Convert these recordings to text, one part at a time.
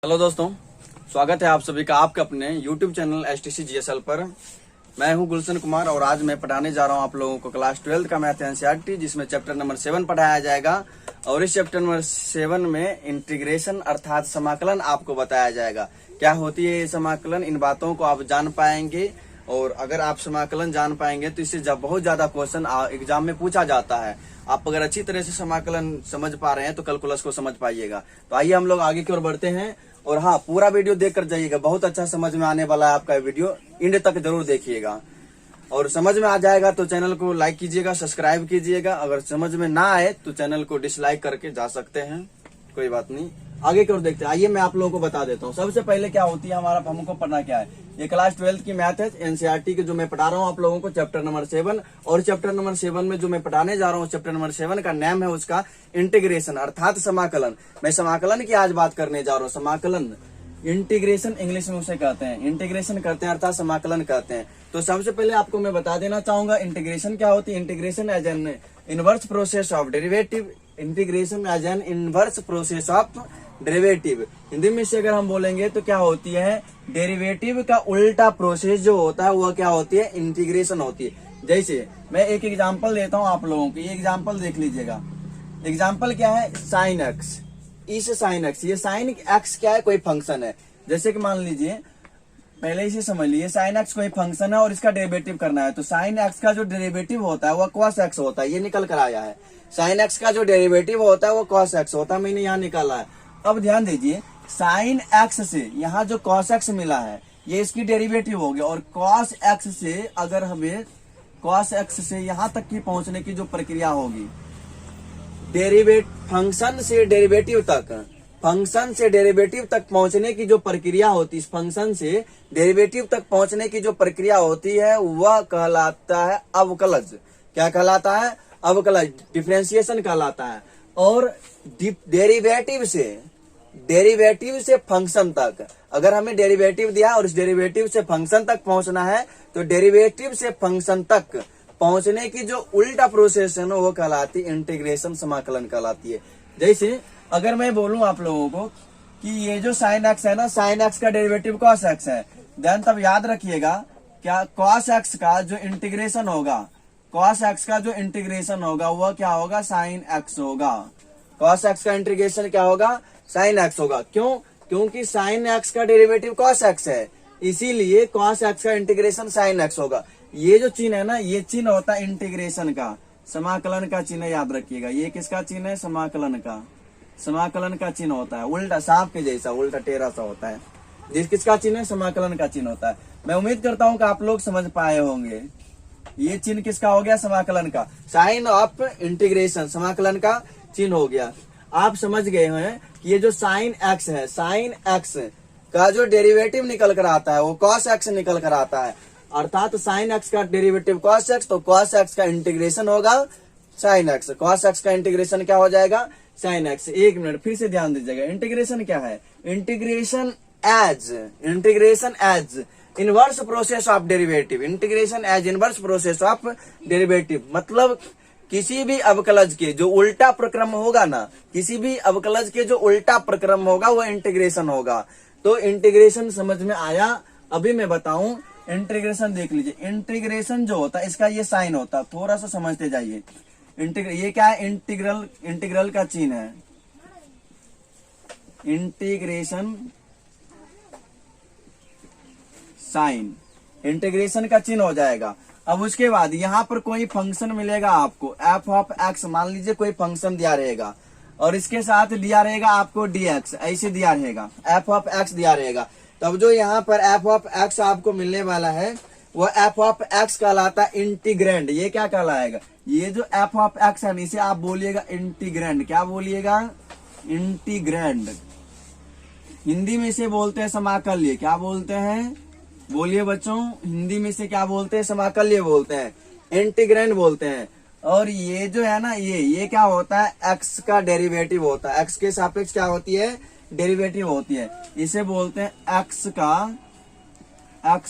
Hello दोस्तों, स्वागत है आप सभी का आपके अपने YouTube चैनल STC GSL पर। मैं हूं गुलशन कुमार और आज मैं पढ़ाने जा रहा हूं आप लोगों को क्लास 12 का मैथ एनसीईआरटी, जिसमें चैप्टर नंबर 7 पढ़ाया जाएगा। और इस चैप्टर नंबर 7 में इंटीग्रेशन अर्थात समाकलन आपको बताया जाएगा। क्या होती है ये समाकलन, इन बातों को आप जान पाएंगे। और अगर आप समाकलन जान पाएंगे तो इससे बहुत ज्यादा क्वेश्चन एग्जाम में पूछा जाता है। आप अगर अच्छी तरह से समाकलन समझ पा रहे हैं तो कैलकुलस को समझ पाइएगा। तो आइए हम लोग आगे की ओर बढ़ते हैं। और हाँ, पूरा वीडियो देख कर जाइएगा, बहुत अच्छा समझ में आने वाला है आपका वीडियो। एंड तक जरूर देखिएगा और समझ में आ जाएगा तो चैनल को लाइक कीजिएगा, सब्सक्राइब कीजिएगा। अगर समझ में ना आए तो चैनल को डिसलाइक करके जा सकते हैं, कोई बात नहीं। आगे की ओर देखते हैं। आइए मैं आप लोगों को बता देता हूँ। सबसे पहले क्या होती है हमारा, हमको पढ़ना क्या है। ये क्लास 12 की मैथ है एनसीईआरटी की, जो मैं पढ़ा रहा हूँ आप लोगों को, चैप्टर नंबर 7। और चैप्टर नंबर 7 में जो मैं पढ़ाने जा रहा हूँ, चैप्टर नंबर 7 का नाम है उसका इंटीग्रेशन अर्थात समाकलन। मैं समाकलन की आज बात करने जा रहा हूँ। समाकलन, इंटीग्रेशन इंग्लिश में उसे कहते हैं, इंटीग्रेशन करते हैं अर्थात समाकलन कहते हैं। तो सबसे पहले आपको मैं बता देना चाहूंगा इंटीग्रेशन क्या होती है। Integration as an inverse process of derivative, integration as an inverse process of derivative. Hindi में से अगर हम बोलेंगे तो क्या होती है, डेरिवेटिव का उल्टा प्रोसेस जो होता है वह क्या होती है, इंटीग्रेशन होती है। जैसे मैं एक एग्जांपल देता हूं आप लोगों को, ये एग्जांपल देख लीजिएगा। एग्जांपल क्या है, साइन एक्स। इस साइन एक्स, ये साइन एक्स क्या है, कोई फंक्शन है। जैसे कि मान लीजिए, पहले इसे समझ लीजिए, साइन एक्स कोई फंक्शन है और इसका डेरिवेटिव करना है। तो साइन एक्स का जो डेरिवेटिव होता है वह कॉस एक्स होता है, ये निकल कर आया है। साइन एक्स का जो डेरिवेटिव होता है वो कॉस एक्स होता है, मैंने यहाँ निकाला है। अब ध्यान दीजिए, साइन एक्स से यहाँ जो कॉस एक्स मिला है ये इसकी डेरिवेटिव हो गया। और कॉस एक्स से अगर हमें कॉस एक्स से यहाँ तक की पहुंचने की जो प्रक्रिया होगी, फंक्शन से डेरिवेटिव तक, फंक्शन से डेरिवेटिव तक पहुंचने की जो प्रक्रिया होती है, इस फंक्शन से डेरिवेटिव तक पहुंचने की जो प्रक्रिया होती है वह कहलाता है अवकलज। क्या कहलाता है, अवकलज, डिफरेंशिएशन कहलाता है। और डेरिवेटिव से फंक्शन तक, अगर हमें डेरिवेटिव दिया और इस डेरिवेटिव से फंक्शन तक पहुंचना है तो डेरिवेटिव से फंक्शन तक पहुंचने की जो उल्टा प्रोसेस है ना वो कहलाती है इंटीग्रेशन, समाकलन कहलाती है। जैसे अगर मैं बोलूं आप लोगों को कि ये जो साइन एक्स है ना, साइन एक्स का डेरिवेटिव कॉस एक्स है, देन तब याद रखिएगा क्या, कॉस एक्स का जो इंटीग्रेशन होगा, कॉस एक्स का जो इंटीग्रेशन होगा वह क्या होगा, साइन एक्स होगा। कॉस एक्स का इंटीग्रेशन क्या होगा, साइन एक्स होगा। क्यों, क्योंकि साइन एक्स का डेरिवेटिव कॉस एक्स है, इसीलिए कॉस एक्स का इंटीग्रेशन साइन एक्स होगा। ये जो चिन्ह है ना, ये चिन्ह होता है इंटीग्रेशन का, समाकलन का चिन्ह याद रखिएगा। ये किसका चिन्ह है, समाकलन का, समाकलन का चिन्ह होता है। उल्टा सांप के जैसा, उल्टा टेढ़ा सा होता है। जिस किसका चिन्ह है, समाकलन का चिन्ह होता है। मैं उम्मीद करता हूं कि आप लोग समझ पाए होंगे। ये चिन्ह किसका हो गया, समाकलन का, साइन ऑफ इंटीग्रेशन, समाकलन का चिन्ह हो गया। आप समझ गए हैं कि ये जो साइन एक्स है, साइन एक्स का जो डेरिवेटिव निकल कर आता है वो कॉस एक्स निकल कर आता है। अर्थात साइन एक्स का डेरिवेटिव कॉस एक्स, तो कॉस एक्स का इंटीग्रेशन होगा साइन एक्स। कॉस एक्स का इंटीग्रेशन क्या हो जाएगा, साइन एक्स। एक मिनट फिर से ध्यान दीजिएगा, इंटीग्रेशन क्या है, integration as inverse process of derivative, integration as inverse process of derivative. मतलब किसी भी अवकलज के जो उल्टा प्रक्रम होगा ना, किसी भी अवकलज के जो उल्टा प्रक्रम होगा वो इंटीग्रेशन होगा। तो इंटीग्रेशन समझ में आया। अभी मैं बताऊं, इंटीग्रेशन देख लीजिए। इंटीग्रेशन जो होता है इसका ये साइन होता है, थोड़ा सा समझते जाइए। ये क्या है, इंटीग्रल, इंटीग्रल का चिन्ह है, इंटीग्रेशन साइन, इंटीग्रेशन का चिन्ह हो जाएगा। अब उसके बाद यहाँ पर कोई फंक्शन मिलेगा आपको, एफ ऑफ एक्स, मान लीजिए कोई फंक्शन दिया रहेगा और इसके साथ दिया रहेगा आपको dx, ऐसे दिया रहेगा, एफ ऑफ एक्स दिया रहेगा। तब जो यहाँ पर एफ ऑफ एक्स आपको मिलने वाला है वह एफ ऑफ एक्स कहलाता है इंटीग्रैंड। ये क्या कहलाएगा, ये जो एफ ऑफ एक्स है इसे आप बोलिएगा इंटीग्रैंड। क्या बोलिएगा, इंटीग्रैंड। हिंदी में से बोलते हैं समाकल्य। क्या बोलते हैं, बोलिए बच्चों, हिंदी में से क्या बोलते हैं, समाकल्य बोलते हैं, इंटीग्रैंड बोलते हैं। और ये जो है ना, ये क्या होता है, एक्स का डेरिवेटिव होता है, एक्स के सापेक्ष क्या होती है, डेरिवेटिव होती है। इसे बोलते हैं एक्स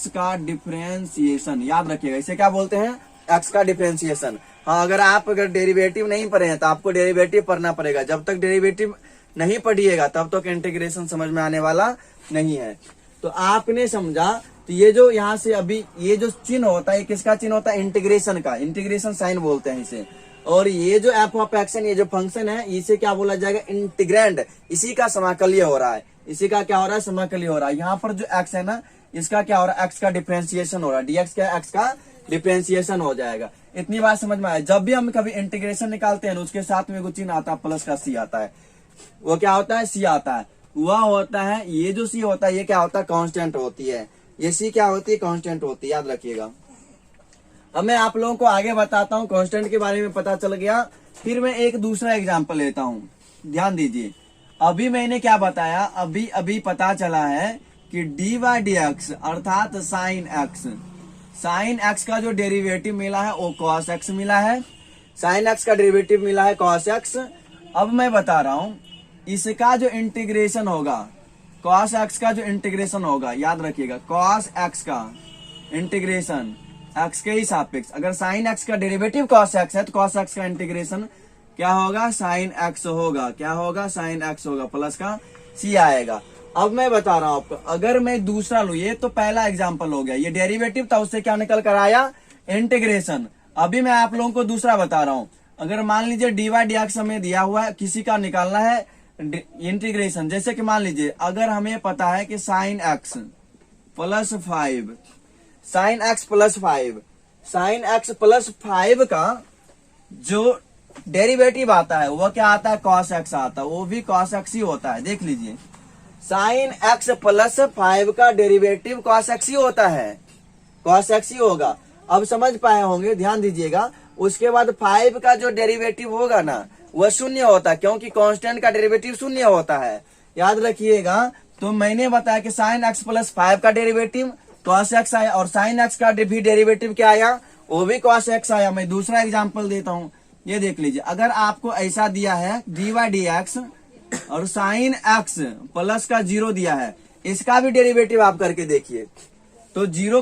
का डिफरेंशिएशन। याद रखिएगा, इसे क्या बोलते हैं, एक्स का डिफरेंशिएशन। हाँ, अगर डेरिवेटिव नहीं पढ़े हैं तो आपको डेरिवेटिव पढ़ना पड़ेगा। जब तक डेरिवेटिव नहीं पढ़िएगा तब तो इंटीग्रेशन समझ में आने वाला नहीं है। तो आपने समझा, तो ये जो यहाँ से अभी ये जो चिन्ह होता है, किसका चिन्ह होता है? इंटीग्रेशन का, इंटीग्रेशन साइन बोलते हैं इसे। और ये जो एफ ऑफ एक्स ये जो फंक्शन है, इसे क्या बोला जाएगा? इंटीग्रैंड। इसी का समाकल्य हो रहा है, इसी का क्या हो रहा है? समाकल्य हो रहा है। यहाँ पर जो एक्स है ना, इसका क्या हो रहा है? एक्स का डिफरेंशिएशन हो रहा है, डीएक्स का एक्स का डिफरेंशिएशन हो जाएगा। इतनी बात समझ में आया। जब भी हम कभी इंटीग्रेशन निकालते हैं, उसके साथ में कुछ चिन्ह आता है, प्लस का सी आता है। वो क्या होता है? सी आता है। वह होता है, ये जो सी होता है, ये क्या होता है? कांस्टेंट होती है। ये सी क्या होती है? कांस्टेंट होती है, याद रखिएगा। अब मैं आप लोगों को आगे बताता हूँ, कांस्टेंट के बारे में पता चल गया। फिर मैं एक दूसरा एग्जांपल लेता हूँ, ध्यान दीजिए। अभी मैंने क्या बताया? अभी पता चला है कि डी वाई डी एक्स अर्थात साइन एक्स का जो डेरिवेटिव मिला है वो कॉस एक्स मिला है। साइन एक्स का डेरिवेटिव मिला है कॉस एक्स। अब मैं बता रहा हूं, इसका जो इंटीग्रेशन होगा, कॉस एक्स का जो इंटीग्रेशन होगा, याद रखिएगा, कॉस एक्स का इंटीग्रेशन एक्स के ही सापेक्ष। अगर साइन एक्स का डेरिवेटिव कॉस एक्स है तो कॉस एक्स का इंटीग्रेशन क्या होगा? साइन एक्स होगा। क्या होगा? साइन एक्स होगा, प्लस का सी आएगा। अब मैं बता रहा हूं आपको, अगर मैं दूसरा लू, ये तो पहला एग्जांपल हो गया, ये डेरिवेटिव था, उससे क्या निकल कर आया? इंटीग्रेशन। अभी मैं आप लोगों को दूसरा बता रहा हूं। अगर मान लीजिए डी वाई डी एक्स हमें दिया हुआ है, किसी का निकालना है इंटीग्रेशन। जैसे कि मान लीजिए अगर हमें पता है कि sine x plus 5, sine x plus 5, sine x plus 5 का जो डेरिवेटिव आता है वो क्या आता है? कॉस एक्स आता है, वो भी कॉस एक्स ही होता है। देख लीजिए, साइन एक्स प्लस 5 का डेरिवेटिव कॉस एक्स ही होता है, कॉस एक्स ही होगा। अब समझ पाए होंगे, ध्यान दीजिएगा। उसके बाद 5 का जो डेरिवेटिव होगा ना, वह शून्य होता है, क्योंकि कांस्टेंट का डेरिवेटिव शून्य होता है, याद रखिएगा। तो मैंने बताया कि साइन एक्स प्लस 5 का डेरिवेटिव कॉस एक्स आया, और साइन एक्स का भी डेरिवेटिव क्या आया? वो भी कॉस एक्स आया। मैं दूसरा एग्जाम्पल देता हूँ, ये देख लीजिए। अगर आपको ऐसा दिया है डी वाई डी एक्स और साइन एक्स प्लस का 0 दिया है, इसका भी डेरिवेटिव आप करके देखिए। तो जीरो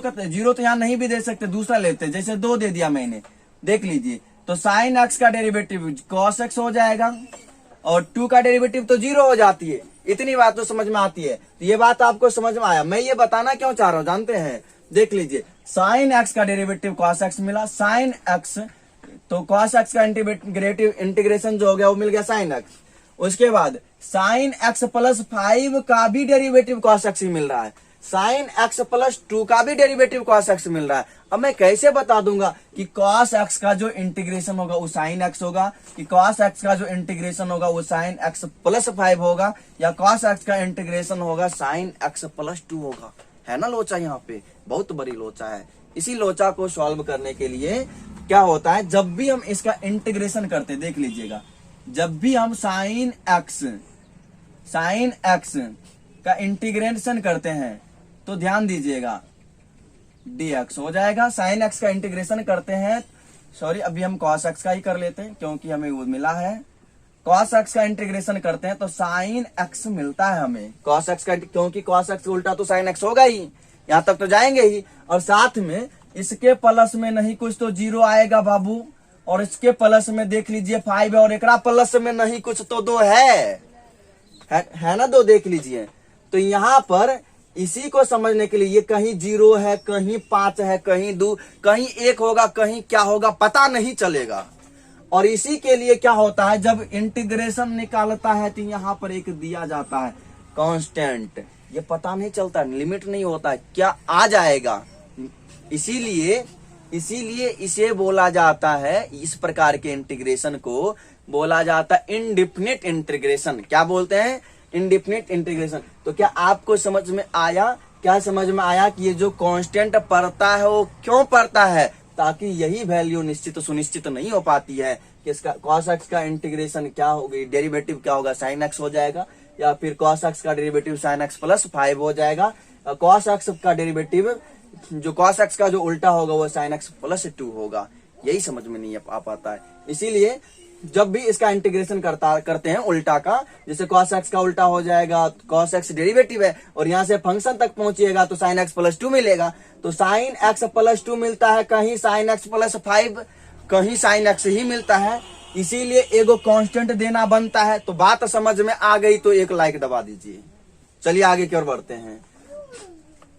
तो यहाँ नहीं भी दे सकते, दूसरा लेते, जैसे 2 दे दिया मैंने, देख लीजिए। तो साइन एक्स का डेरिवेटिव कॉस एक्स हो जाएगा, और 2 का डेरिवेटिव तो 0 हो जाती है। इतनी बात तो समझ में आती है। तो ये बात आपको समझ में आया। मैं ये बताना क्यों चाह रहा हूँ जानते हैं? देख लीजिए, साइन एक्स का डेरिवेटिव कॉस एक्स मिला, साइन एक्स तो कॉस एक्स का इंटीग्रेशन जो हो गया वो मिल गया साइन एक्स। उसके बाद साइन एक्स प्लस 5 का भी डेरिवेटिव कॉस एक्स ही मिल रहा है, साइन एक्स प्लस 2 का भी डेरिवेटिव कॉस एक्स मिल रहा है। अब मैं कैसे बता दूंगा कि कॉस एक्स का जो इंटीग्रेशन होगा वो साइन एक्स होगा, कि कॉस एक्स का जो इंटीग्रेशन होगा वो साइन एक्स प्लस 5 होगा, या कॉस एक्स का इंटीग्रेशन होगा साइन एक्स प्लस 2 होगा? है ना लोचा? यहाँ पे बहुत बड़ी लोचा है। इसी लोचा को सॉल्व करने के लिए क्या होता है, जब भी हम इसका इंटीग्रेशन करते, देख लीजिएगा, जब भी हम साइन एक्स का इंटीग्रेशन करते हैं तो ध्यान दीजिएगा, dx हो जाएगा। साइन एक्स का इंटीग्रेशन करते हैं, सॉरी अभी हम cos एक्स का ही कर लेते हैं क्योंकि हमें वो मिला है। cos एक्स का इंटीग्रेशन करते हैं तो साइन एक्स मिलता है हमें, cos एक्स का, क्योंकि cos एक्स उल्टा तो साइन एक्स होगा ही, यहां तक तो जाएंगे ही। और साथ में इसके प्लस में नहीं कुछ तो 0 आएगा बाबू, और इसके प्लस में देख लीजिए 5 है, और एकरा प्लस में नहीं कुछ तो 2 है ना, 2 देख लीजिए। तो यहाँ पर इसी को समझने के लिए, ये कहीं 0 है, कहीं 5 है, कहीं 2, कहीं 1 होगा, कहीं क्या होगा पता नहीं चलेगा। और इसी के लिए क्या होता है, जब इंटीग्रेशन निकालता है तो यहाँ पर एक दिया जाता है कांस्टेंट, ये पता नहीं चलता, लिमिट नहीं होता है क्या आ जाएगा। इसीलिए इसे बोला जाता है, इस प्रकार के इंटीग्रेशन को बोला जाता है इनडिफिनिट इंटीग्रेशन। क्या बोलते हैं? Indefinite integration. तो क्या आपको समझ में आया? क्या समझ में आया कि ये जो कांस्टेंट पड़ता है वो क्यों पड़ता है? ताकि यही वैल्यू निश्चित सुनिश्चित नहीं हो पाती है कि इसका cos x का इंटीग्रेशन क्या होगी, डेरिवेटिव क्या होगा, sin x हो जाएगा, या फिर cos x का डेरिवेटिव sin x प्लस 5 हो जाएगा। cos x का डेरिवेटिव जो cos x का जो उल्टा होगा वो sin x प्लस 2 होगा। यही समझ में नहीं आ पाता है। इसीलिए जब भी इसका इंटीग्रेशन करते हैं उल्टा का, जैसे cos x का उल्टा हो जाएगा, cos x डेरिवेटिव है और यहाँ से फंक्शन तक पहुंचिएगा तो sin x प्लस 2 मिलेगा। तो sin x प्लस 2 मिलता है, कहीं sin x प्लस 5, कहीं sin x ही मिलता है। इसीलिए एगो कांस्टेंट देना बनता है। तो बात समझ में आ गई तो एक लाइक दबा दीजिए। चलिए आगे की ओर बढ़ते हैं।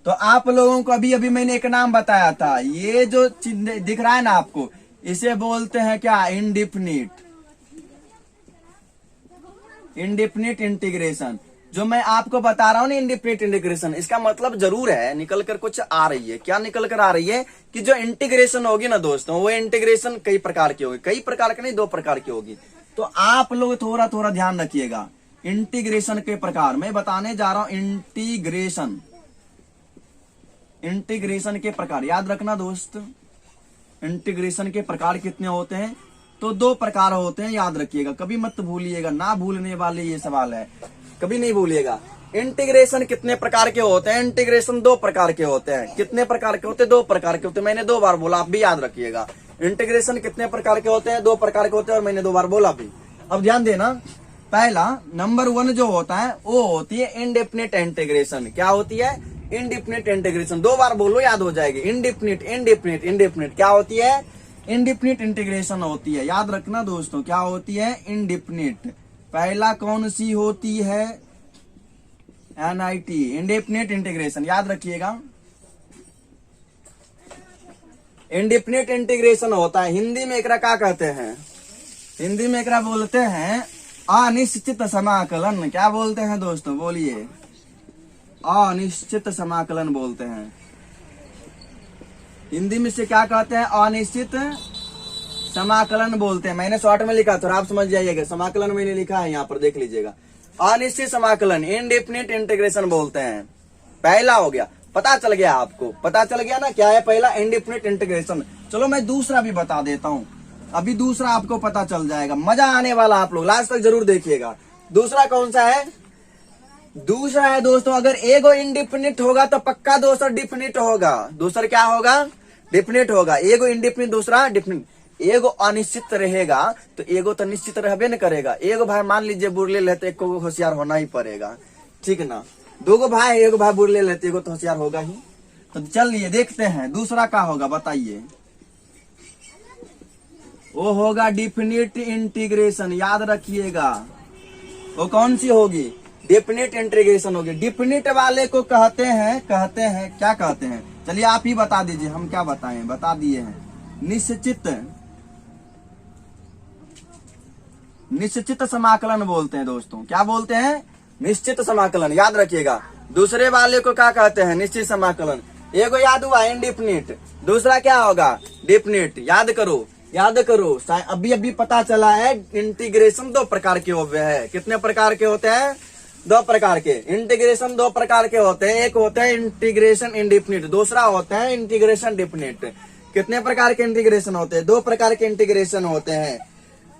तो आप लोगों को अभी अभी मैंने एक नाम बताया था, ये जो चिन्ह दिख रहा है ना आपको, इसे बोलते हैं क्या, इंडिफिनिट। इंडिफिनिट इंटीग्रेशन जो मैं आपको बता रहा हूं ना, इंडिफिनिट इंटीग्रेशन, इसका मतलब जरूर है निकल कर कुछ आ रही है। क्या निकल कर आ रही है कि जो इंटीग्रेशन होगी ना दोस्तों, वो इंटीग्रेशन कई प्रकार की होगी, कई प्रकार की नहीं, 2 प्रकार की होगी। तो आप लोग थोड़ा थोड़ा ध्यान रखिएगा। इंटीग्रेशन के प्रकार मैं बताने जा रहा हूं। इंटीग्रेशन के प्रकार याद रखना दोस्त। इंटीग्रेशन के प्रकार कितने होते हैं? तो 2 प्रकार होते हैं, याद रखिएगा, कभी मत भूलिएगा, ना भूलने वाले ये सवाल है, कभी नहीं भूलिएगा। इंटीग्रेशन कितने प्रकार के होते हैं? इंटीग्रेशन 2 प्रकार के होते हैं। कितने प्रकार के होते हैं? 2 प्रकार के होते हैं। मैंने 2 बार बोला, आप भी याद रखिएगा। इंटीग्रेशन कितने प्रकार के होते हैं? 2 प्रकार के होते हैं, और मैंने 2 बार बोला भी। अब ध्यान देना, पहला नंबर 1 जो होता है वो होती है इंडेफिनिट इंटीग्रेशन। क्या होती है? Indefinite integration. 2 बार बोलो, याद हो जाएगी। इंडेफिनिट इंडेफिनिट इंडेफिनिट क्या होती है? इंडेफिनिट इंटीग्रेशन होती है। याद रखना दोस्तों, क्या होती है? इंडेफिनिट। पहला कौन सी होती है? NIT, इंडेफिनिट इंटीग्रेशन, याद रखिएगा। इंडेफिनिट इंटीग्रेशन होता है, हिंदी में एकरा क्या कहते हैं? हिंदी में एकरा बोलते हैं अनिश्चित समाकलन। क्या बोलते हैं दोस्तों? बोलिए। अनिश्चित समाकलन बोलते हैं। हिंदी में से क्या कहते हैं? अनिश्चित समाकलन बोलते हैं। मैंने शॉर्ट में लिखा था, आप समझ जाइएगा। समाकलन मैंने लिखा है, यहाँ पर देख लीजिएगा। अनिश्चित समाकलन इंडेफिनिट इंटीग्रेशन बोलते हैं। पहला हो गया, पता चल गया आपको, पता चल गया ना क्या है पहला? Indefinite integration. चलो मैं दूसरा भी बता देता हूँ, अभी दूसरा आपको पता चल जाएगा, मजा आने वाला, आप लोग लास्ट तक जरूर देखिएगा। दूसरा कौन सा है? दूसरा है दोस्तों, अगर एगो इंडेफिनिट होगा तो पक्का दूसरा डिफिनिट होगा। दूसरा क्या होगा? डिफिनिट होगा। एगो इंडेफिनिट, दूसरा डिफिनिट। एगो अनिश्चित रहेगा तो एगो तो निश्चित रहबे न करेगा। एगो भाई मान लीजिए बुरले लेते, एक को होशियार होना ही पड़ेगा, ठीक ना। 2 भाई, एगो भाई बुरले लेते, एगो तो होशियार होगा ही। तो चलिए देखते हैं दूसरा क्या होगा, बताइए। वो होगा डिफिनिट इंटीग्रेशन, याद रखिएगा। वो कौन सी होगी? डिफिनिट इंटीग्रेशन होगी। डिफिनिट वाले को कहते हैं क्या कहते हैं? चलिए आप ही बता दीजिए, हम क्या बताएं, बता दिए हैं। निश्चित समाकलन बोलते हैं दोस्तों। क्या बोलते हैं? निश्चित समाकलन, याद रखिएगा। दूसरे वाले को क्या कहते हैं? निश्चित समाकलन। एगो याद हुआ इंडेफिनिट, दूसरा क्या होगा? डिफिनिट। याद करो, याद करो। अभी अभी पता चला है इंटीग्रेशन 2 प्रकार के होते हैं। कितने प्रकार के होते हैं? 2 प्रकार के। इंटीग्रेशन 2 प्रकार के होते हैं। एक होता है इंटीग्रेशन इंडेफिनिट, दूसरा होता है इंटीग्रेशन डिफिनिट। कितने प्रकार के इंटीग्रेशन होते हैं? 2 प्रकार के इंटीग्रेशन होते हैं।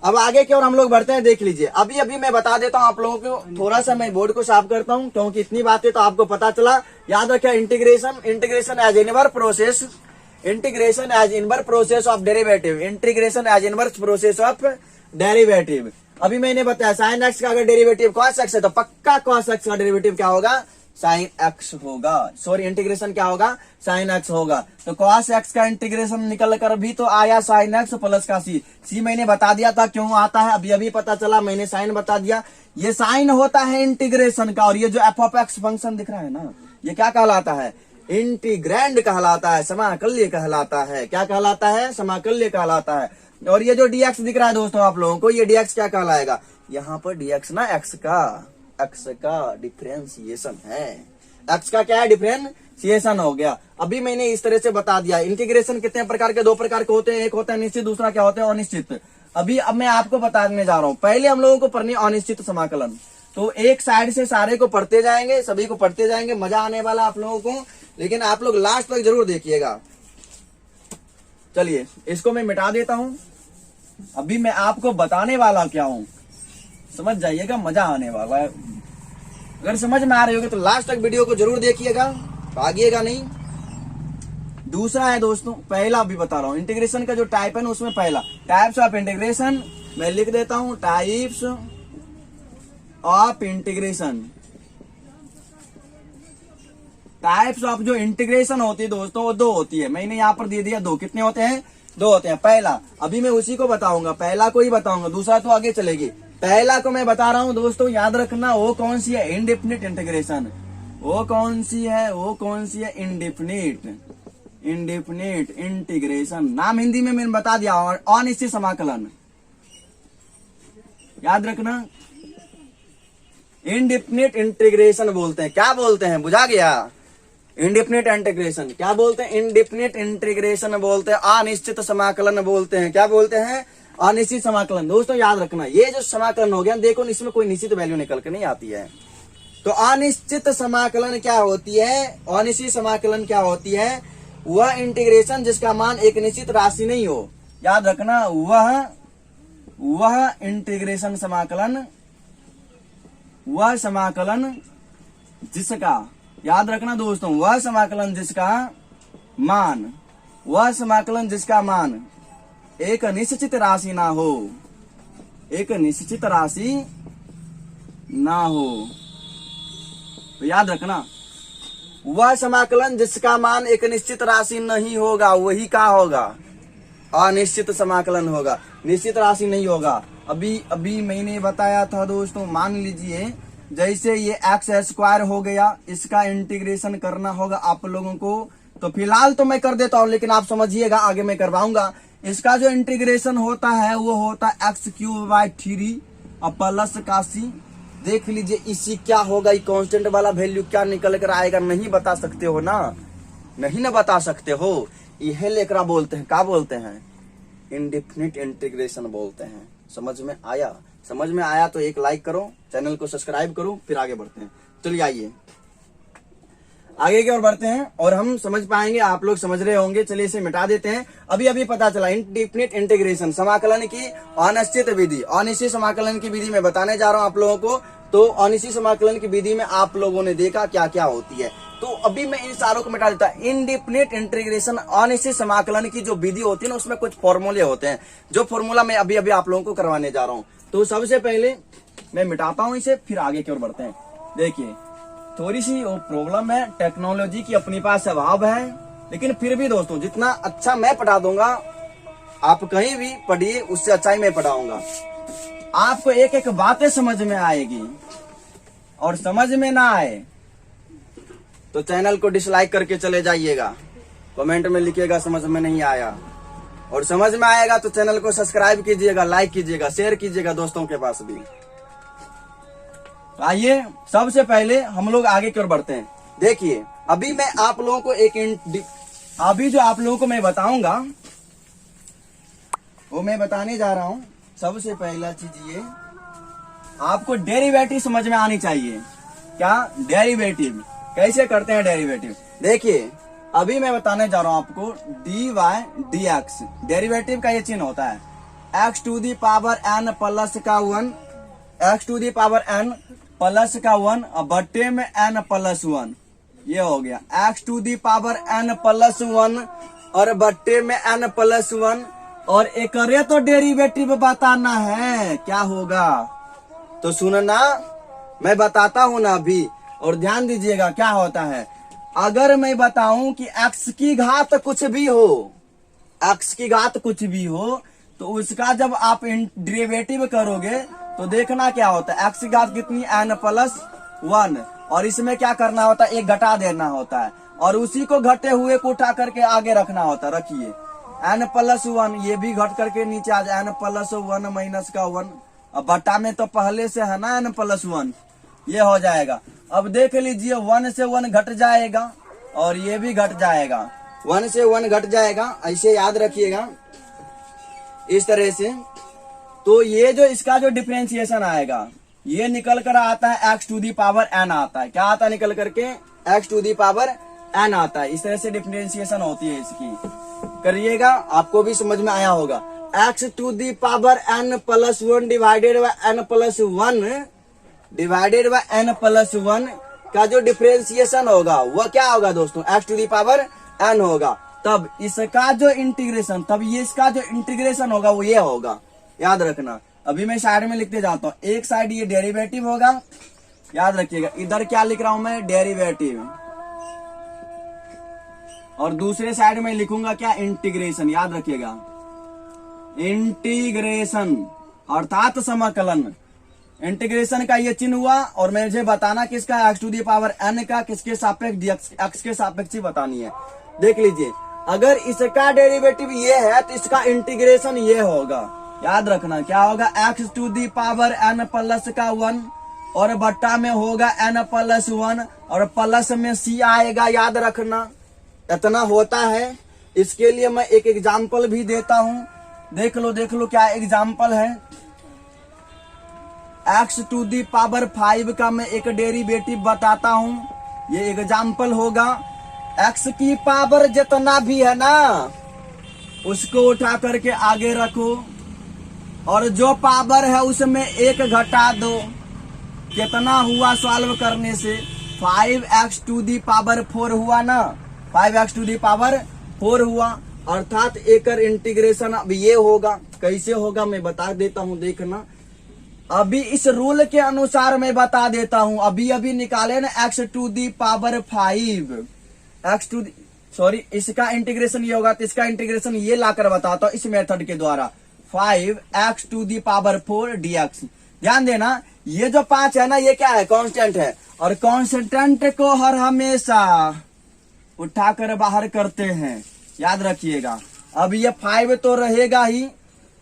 अब आगे की ओर हम लोग बढ़ते हैं, देख लीजिए। अभी अभी मैं बता देता हूँ आप लोगों को, थोड़ा सा मैं बोर्ड को साफ करता हूँ क्योंकि इतनी बातें तो आपको पता चला। याद रखिए, integration as inverse process, integration as inverse process of derivative, integration as inverse process of derivative. अभी मैंने बताया साइन एक्स का अगर डेरिवेटिव कॉस एक्स है तो पक्का कॉस एक्स का डेरिवेटिव क्या होगा? साइन एक्स होगा। सॉरी, इंटीग्रेशन क्या होगा? साइन एक्स होगा। तो कॉस एक्स का इंटीग्रेशन निकल कर भी तो आया साइन एक्स प्लस का सी मैंने बता दिया था क्यों आता है, अभी अभी पता चला, मैंने साइन बता दिया। ये साइन होता है इंटीग्रेशन का, और ये जो एफ ऑफ एक्स फंक्शन दिख रहा है ना, ये क्या कहलाता है? इंटीग्रैंड कहलाता है, समाकल्य कहलाता है। क्या कहलाता है? समाकल्य कहलाता है। और ये जो dx दिख रहा है दोस्तों आप लोगों को, ये dx क्या कहलाएगा? यहाँ पर dx ना x का डिफरेंशिएशन है। x का क्या है? डिफरेंशिएशन हो गया। अभी मैंने इस तरह से बता दिया। इंटीग्रेशन कितने प्रकार के? 2 प्रकार के होते हैं। एक होता है निश्चित, दूसरा क्या होता है? अनिश्चित। अब मैं आपको बताने जा रहा हूँ। पहले हम लोगों को पढ़नी अनिश्चित समाकलन। तो एक साइड से सारे को पढ़ते जाएंगे, सभी को पढ़ते जाएंगे, मजा आने वाला आप लोगों को, लेकिन आप लोग लास्ट तक जरूर देखिएगा। चलिए इसको मैं मिटा देता हूं। अभी मैं आपको बताने वाला क्या हूं, समझ जाइएगा, मजा आने वाला है। अगर समझ में आ रही होगी तो लास्ट तक वीडियो को जरूर देखिएगा, भागिएगा नहीं। दूसरा है दोस्तों, पहला भी बता रहा हूं, इंटीग्रेशन का जो टाइप है ना, उसमें पहला टाइप्स ऑफ इंटीग्रेशन मैं लिख देता हूं, types of integration. Types of जो इंटीग्रेशन होती है दोस्तों वो 2 होती है। मैंने यहाँ पर दे दिया 2। कितने होते हैं? दो होते हैं। पहला, अभी मैं उसी को बताऊंगा, पहला को ही बताऊंगा, दूसरा तो आगे चलेगी। पहला को मैं बता रहा हूं दोस्तों, याद रखना, वो कौन सी है? Indefinite integration. वो कौन सी है? वो कौन सी है? Indefinite integration. नाम हिंदी में मैंने बता दिया, अनिश्चित समाकलन। याद रखना, इंडेफिनिट इंटीग्रेशन बोलते हैं। क्या बोलते हैं? बुझा गया? इंडेफिनिट इंटीग्रेशन क्या बोलते हैं? इंडेफिनिट इंटीग्रेशन बोलते हैं, अनिश्चित समाकलन बोलते हैं। क्या बोलते हैं? अनिश्चित समाकलन। दोस्तों याद रखना, ये जो समाकलन हो गया, देखो इसमें कोई निश्चित वैल्यू निकल के नहीं आती है। तो अनिश्चित समाकलन क्या होती है? अनिश्चित समाकलन क्या होती है? वह इंटीग्रेशन जिसका मान एक निश्चित राशि नहीं हो। याद रखना, वह इंटीग्रेशन समाकलन, वह समाकलन जिसका, याद रखना दोस्तों, वह समाकलन जिसका मान एक निश्चित राशि ना हो, एक निश्चित राशि ना हो। तो याद रखना, वह समाकलन जिसका मान एक निश्चित राशि नहीं होगा, वही क्या होगा? अनिश्चित समाकलन होगा, निश्चित राशि नहीं होगा। अभी मैंने बताया था दोस्तों, मान लीजिए जैसे ये x² हो गया, इसका इंटीग्रेशन करना होगा आप लोगों को। तो फिलहाल तो मैं कर देता हूं, लेकिन आप समझिएगा, आगे मैं करवाऊंगा। इसका जो इंटीग्रेशन होता है वो होता है x³ और प्लस का c। देख लीजिए इसी क्या होगा, ये कांस्टेंट वाला वैल्यू क्या निकल कर आएगा? नहीं बता सकते हो ना, नहीं ना बता सकते हो। यह लेकरा बोलते हैं, क्या बोलते हैं? इंडेफिनिट इंटीग्रेशन बोलते हैं। समझ में आया? समझ में आया तो एक लाइक करो, चैनल को सब्सक्राइब करो, फिर आगे बढ़ते हैं। चलिए आइए आगे की ओर बढ़ते हैं और हम समझ पाएंगे, आप लोग समझ रहे होंगे। चलिए इसे मिटा देते हैं। अभी पता चला इंडेफिनिट इंटीग्रेशन समाकलन की अनिश्चित विधि, अनिश्चित समाकलन की विधि में बताने जा रहा हूं आप लोगों को। तो अनिश्चित समाकलन की विधि में आप लोगों ने देखा क्या क्या होती है। तो अभी मैं इन सारों को मिटा देता। इंडेफिनिट इंटीग्रेशन अनिश्चित समाकलन की जो विधि होती है ना, उसमें कुछ फॉर्मूले होते हैं, जो फॉर्मूला मैं अभी आप लोगों को करवाने जा रहा हूं। तो सबसे पहले मैं मिटाता हूं इसे, फिर आगे की ओर बढ़ते हैं। देखिए थोड़ी सी वो प्रॉब्लम है, टेक्नोलॉजी की अपनी पास अभाव है, लेकिन फिर भी दोस्तों जितना अच्छा मैं पढ़ा दूंगा, आप कहीं भी पढ़िए, उससे अच्छा ही मैं पढ़ाऊंगा। आपको एक एक बातें समझ में आएगी, और समझ में ना आए तो चैनल को डिसलाइक करके चले जाइएगा, कमेंट में लिखिएगा समझ में नहीं आया, और समझ में आएगा तो चैनल को सब्सक्राइब कीजिएगा, लाइक कीजिएगा, शेयर कीजिएगा दोस्तों के पास भी। आइए सबसे पहले हम लोग आगे की ओर बढ़ते हैं। देखिए अभी मैं आप लोगों को अभी जो आप लोगों को मैं बताऊंगा वो मैं बताने जा रहा हूं। सबसे पहला चीज ये, आपको डेरिवेटिव समझ में आनी चाहिए। क्या? डेरिवेटिव कैसे करते हैं डेरिवेटिव। देखिए अभी मैं बताने जा रहा हूं आपको dy dx। डेरिवेटिव का ये चिन्ह होता है x to the power n plus का 1, x to the power n plus का 1 और बट्टे में n प्लस 1। ये हो गया x to the power n plus 1 और बट्टे में n प्लस 1। और एक तो डेरिवेटिव बताना है, क्या होगा? तो सुनना, मैं बताता हूं ना अभी, और ध्यान दीजिएगा क्या होता है। अगर मैं बताऊं कि x की घात कुछ भी हो, x की घात कुछ भी हो, तो उसका जब आप डेरिवेटिव करोगे तो देखना क्या होता है। x की घात कितनी? n plus 1। और इसमें क्या करना होता है? एक घटा देना होता है, और उसी को घटे हुए को उठा करके आगे रखना होता है। रखिए n प्लस 1, ये भी घट करके नीचे आ जाए, n प्लस 1 माइनस का 1। अब बटा में तो पहले से है ना n प्लस 1, ये हो जाएगा। अब देख लीजिए 1 से 1 घट जाएगा और ये भी घट जाएगा, 1 से 1 घट जाएगा, ऐसे याद रखिएगा इस तरह से। तो ये जो इसका जो डिफरेंशिएशन आएगा, ये निकल कर आता है x to the power n आता है। क्या आता है निकल करके? x to the power n आता है। इस तरह से डिफरेंशिएशन होती है इसकी, करिएगा, आपको भी समझ में आया होगा। x to the power n plus 1 divided by n plus 1 divided by n plus 1 का जो डिफरेंशिएशन होगा वह क्या होगा दोस्तों? x to the power n होगा। तब इसका जो इंटीग्रेशन, तब ये इसका जो इंटीग्रेशन होगा वो ये होगा, याद रखना। अभी मैं साइड में लिखते जाता हूं। एक साइड ये डेरिवेटिव होगा, याद रखिएगा। इधर क्या लिख रहा हूं मैं? डेरिवेटिव। और दूसरे साइड में लिखूंगा क्या, इंटीग्रेशन। याद रखिएगा, इंटीग्रेशन अर्थात समाकलन। इंटीग्रेशन का ये चिन्ह हुआ और मुझे बताना किसका, x to the power n का किसके सापेक्ष, dx x के सापेक्ष ही बतानी है। देख लीजिए, अगर इसका डेरिवेटिव ये है तो इसका इंटीग्रेशन ये होगा। याद रखना क्या होगा, x to the power n plus का 1 और बट्टा में होगा n प्लस 1 और प्लस में c आएगा। याद रखना इतना होता है। इसके लिए मैं एक एग्जाम्पल भी देता हूं, देख लो क्या एग्जाम्पल है। x टू दी पावर 5 का मैं एक डेरिवेटिव बताता हूं। ये एग्जाम्पल होगा, x की पावर जितना भी है ना उसको उठा करके आगे रखो और जो पावर है उसमें एक घटा दो। कितना हुआ सॉल्व करने से, 5x टू दी पावर 4 हुआ ना, 5x टू दी पावर 4 हुआ। अर्थात एकर इंटीग्रेशन अब ये होगा। कैसे होगा मैं बता देता हूं, देखना। अभी इस रूल के अनुसार मैं बता देता हूं। अभी निकाले ना x to the power 5, x to the sorry इसका इंटीग्रेशन ये होगा तो इसका इंटीग्रेशन ये लाकर बताता हूं इस मेथड के द्वारा। 5x to the power 4 dx। ध्यान देना, ये जो 5 है ना ये क्या है, कांस्टेंट है और कांस्टेंट को हर हमेशा उठाकर बाहर करते हैं। याद रखिएगा, अब ये 5 तो रहेगा ही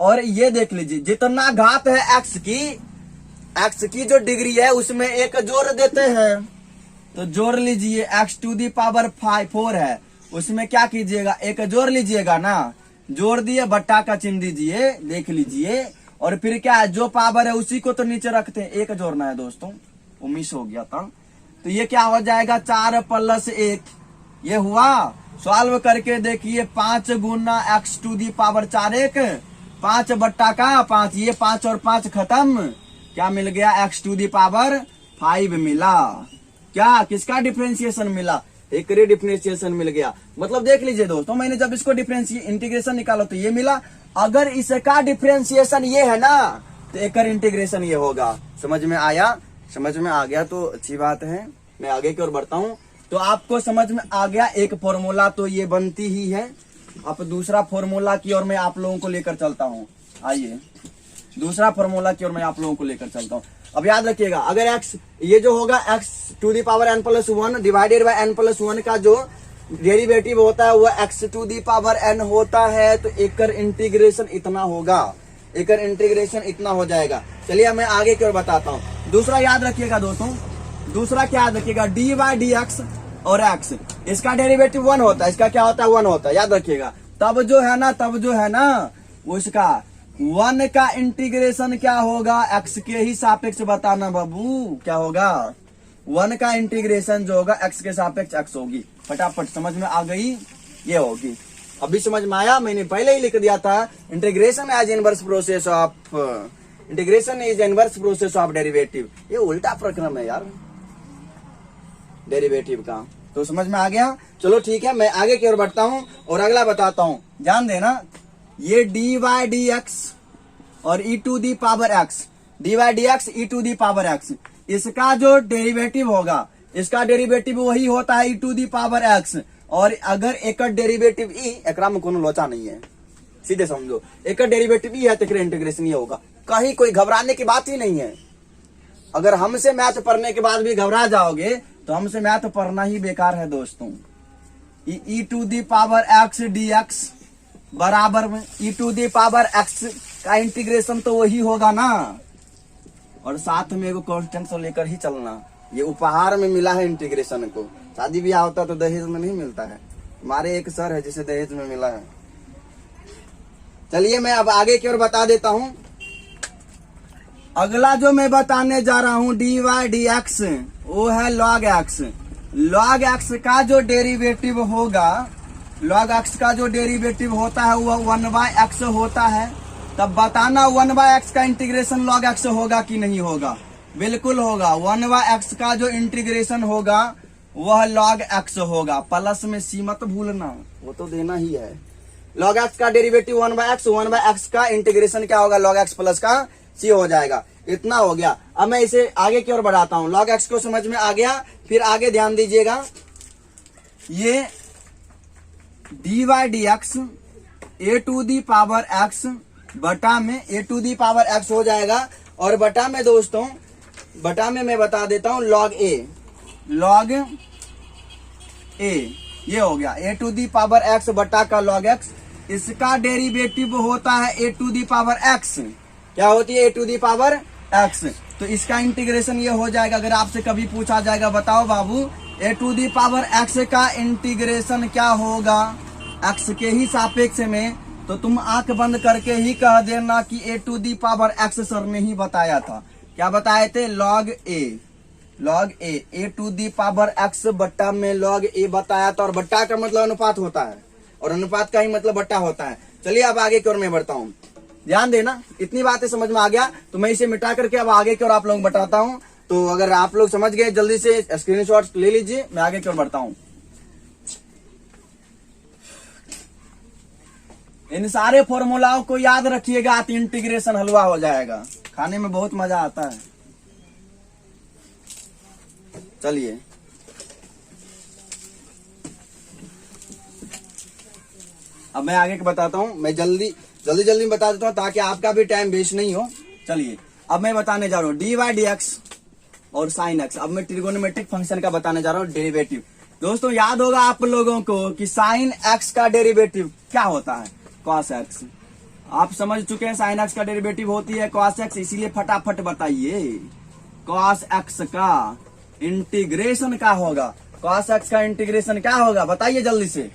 और ये देख लीजिए जितना घात है x की जो डिग्री है उसमें एक जोड़ देते हैं। तो जोड़ लीजिए, x टू दी पावर 4 है उसमें क्या कीजिएगा, एक जोड़ लीजिएगा ना। जोड़ दिए, बट्टा का चिन्ह दीजिए, देख लीजिए। और फिर क्या है, जो पावर है उसी को तो नीचे रखते हैं, एक जोड़ना है दोस्तों, वो मिस हो गया था। तो ये क्या हो जाएगा, 4 प्लस 1 ये हुआ। सॉल्व करके देखिए, 5 गुना x टू दी पावर 4 1, 5 बट्टा का 5, ये 5 और 5 खत्म। क्या मिल गया, x टू दी पावर 5 मिला। क्या, किसका डिफरेंशिएशन मिला, एक डिफरेंशिएशन मिल गया। मतलब देख लीजिए दोस्तों, मैंने जब इसको इंटीग्रेशन निकाला तो ये मिला। अगर इसका डिफरेंशिएशन ये है ना तो एक इंटीग्रेशन ये होगा। समझ में आया, समझ में आ गया तो अच्छी बात है। मैं आगे की ओर बढ़ता हूं। तो आपको समझ में आ गया, एक फॉर्मूला तो ये बनती ही है। अब दूसरा फॉर्मूला की ओर मैं आप लोगों को लेकर चलता हूं। आइए दूसरा फॉर्मूला की ओर मैं आप लोगों को लेकर चलता हूं। अब याद रखिएगा, अगर x ये जो होगा x to the power n plus 1 divided by n plus 1 का जो डेरिवेटिव होता है वो x to the power n होता है तो एकर इंटीग्रेशन इतना होगा, एकर इंटीग्रेशन इतना हो जाएगा। चलिए मैं आगे की ओर बताता हूँ। दूसरा याद रखिएगा दोस्तों, दूसरा क्या याद रखिएगा, dy dx और x इसका डेरिवेटिव 1 होता है, इसका क्या होता है 1 होता है। याद रखिएगा, तब जो है ना उसका 1 का इंटीग्रेशन क्या होगा, x के ही सापेक्ष बताना बाबू। क्या होगा, 1 का इंटीग्रेशन जो होगा x के सापेक्ष x होगी। फटाफट समझ में आ गई, ये होगी। अभी समझ में आया, मैंने पहले ही लिख दिया था, integration is inverse process of derivative. ये उल्टा प्रक्रम है यार डेरिवेटिव का। तो समझ में आ गया। चलो ठीक है, मैं आगे की ओर बढ़ता हूं और अगला बताता हूं। ध्यान देना, ये dy dx और e to the power x, dy dx e to the power x, इसका जो डेरिवेटिव होगा, इसका डेरिवेटिव वही होता है e to the power x। और अगर एक डेरिवेटिव e, एकरा में कोनो लोचा नहीं है, सीधे समझो, एक डेरिवेटिव e है तो इंटीग्रेशन ये होगा। कहीं कोई घबराने की बात ही नहीं है। अगर हमसे मैथ पढ़ने के बाद भी घबरा जाओगे तो हमसे मैथ पढ़ना ही बेकार है दोस्तों। e to the power x dx बराबर में e to the power x का इंटीग्रेशन तो वही होगा ना, और साथ में एगो कांस्टेंट तो लेकर ही चलना। ये उपहार में मिला है इंटीग्रेशन को, शादी ब्याह होता तो दहेज में नहीं मिलता है। हमारे एक सर है जिसे दहेज में मिला है। चलिए मैं अब आगे की ओर बता देता हूं। अगला जो मैं बताने जा रहा हूं dy dx वो है log x। log x का जो डेरिवेटिव होगा, log x का जो डेरिवेटिव होता है वह 1/x होता है। तब बताना 1/x का इंटीग्रेशन log x होगा कि नहीं होगा। बिल्कुल होगा, 1/x का जो इंटीग्रेशन होगा वह log x होगा। प्लस में c मत भूलना, वो तो देना ही है। log x का डेरिवेटिव 1/x का इंटीग्रेशन क्या होगा, log x प्लस का c हो जाएगा। इतना हो गया। अब मैं इसे आगे की ओर बढ़ाता हूं। log x को समझ में आ गया, फिर आगे ध्यान दीजिएगा। ये d y d x e to the power x बटा में e to the power x हो जाएगा। और बटा में दोस्तों, बटा में मैं बता देता हूं लॉग ए ये हो गया ए टू दी पावर एक्स बटा का लॉग एक्स। इसका डेरिवेटिव होता है ए टू दी पावर एक्स। क्या होती है ए टू दी पावर एक्स? तो इसका इंटीग्रेशन ये हो जाएगा। अगर आपसे कभी पूछा जाएगा बताओ बाबू ए टू दी पावर एक्स का इंटीग्रेशन क्या होगा एक्स के ही सापेक्ष में, तो तुम आंख बंद करके ही कह देना कि A to the power X sir ने ही बताया था। क्या बताए थे? Log A to the power X बट्टा में लॉग ए बताया था। और बट्टा का मतलब अनुपात होता है और अनुपात का ही मतलब बट्टा होता है। चलिए अब आगे की ओर मैं बढ़ता हूँ, ध्यान देना। इतनी बातें समझ में आ गया तो मैं इसे मिटा करके अब आगे की ओर आप लोगों को बताता हूँ। तो अगर आप लोग समझ गए जल्दी से स्क्रीनशॉट ले लीजिए, मैं आगे की ओर बढ़ता हूँ। इन सारे फॉर्मूलाओं को याद रखिएगा तो इंटीग्रेशन हलवा हो जाएगा, खाने में बहुत मजा आता है। चलिए अब मैं आगे के बताता हूं। मैं जल्दी में बता देता हूं ताकि आपका भी टाइम वेस्ट नहीं हो। चलिए अब मैं बताने जा रहा हूं डी वाई डी एक्स और साइन एक्स। अब मैं ट्रिगोनोमेट्रिक फंक्शन का बताने जा रहा हूं डेरिवेटिव। दोस्तों याद होगा आप लोगों को कि साइन एक्स का डेरिवेटिव क्या होता है? Cos x. आप समझ चुके हैं साइन एक्स का डेरिवेटिव होती है कॉस एक्स, इसीलिए फटाफट बताइए कॉस एक्स का इंटीग्रेशन क्या होगा? कॉस एक्स का इंटीग्रेशन क्या होगा बताइए जल्दी से।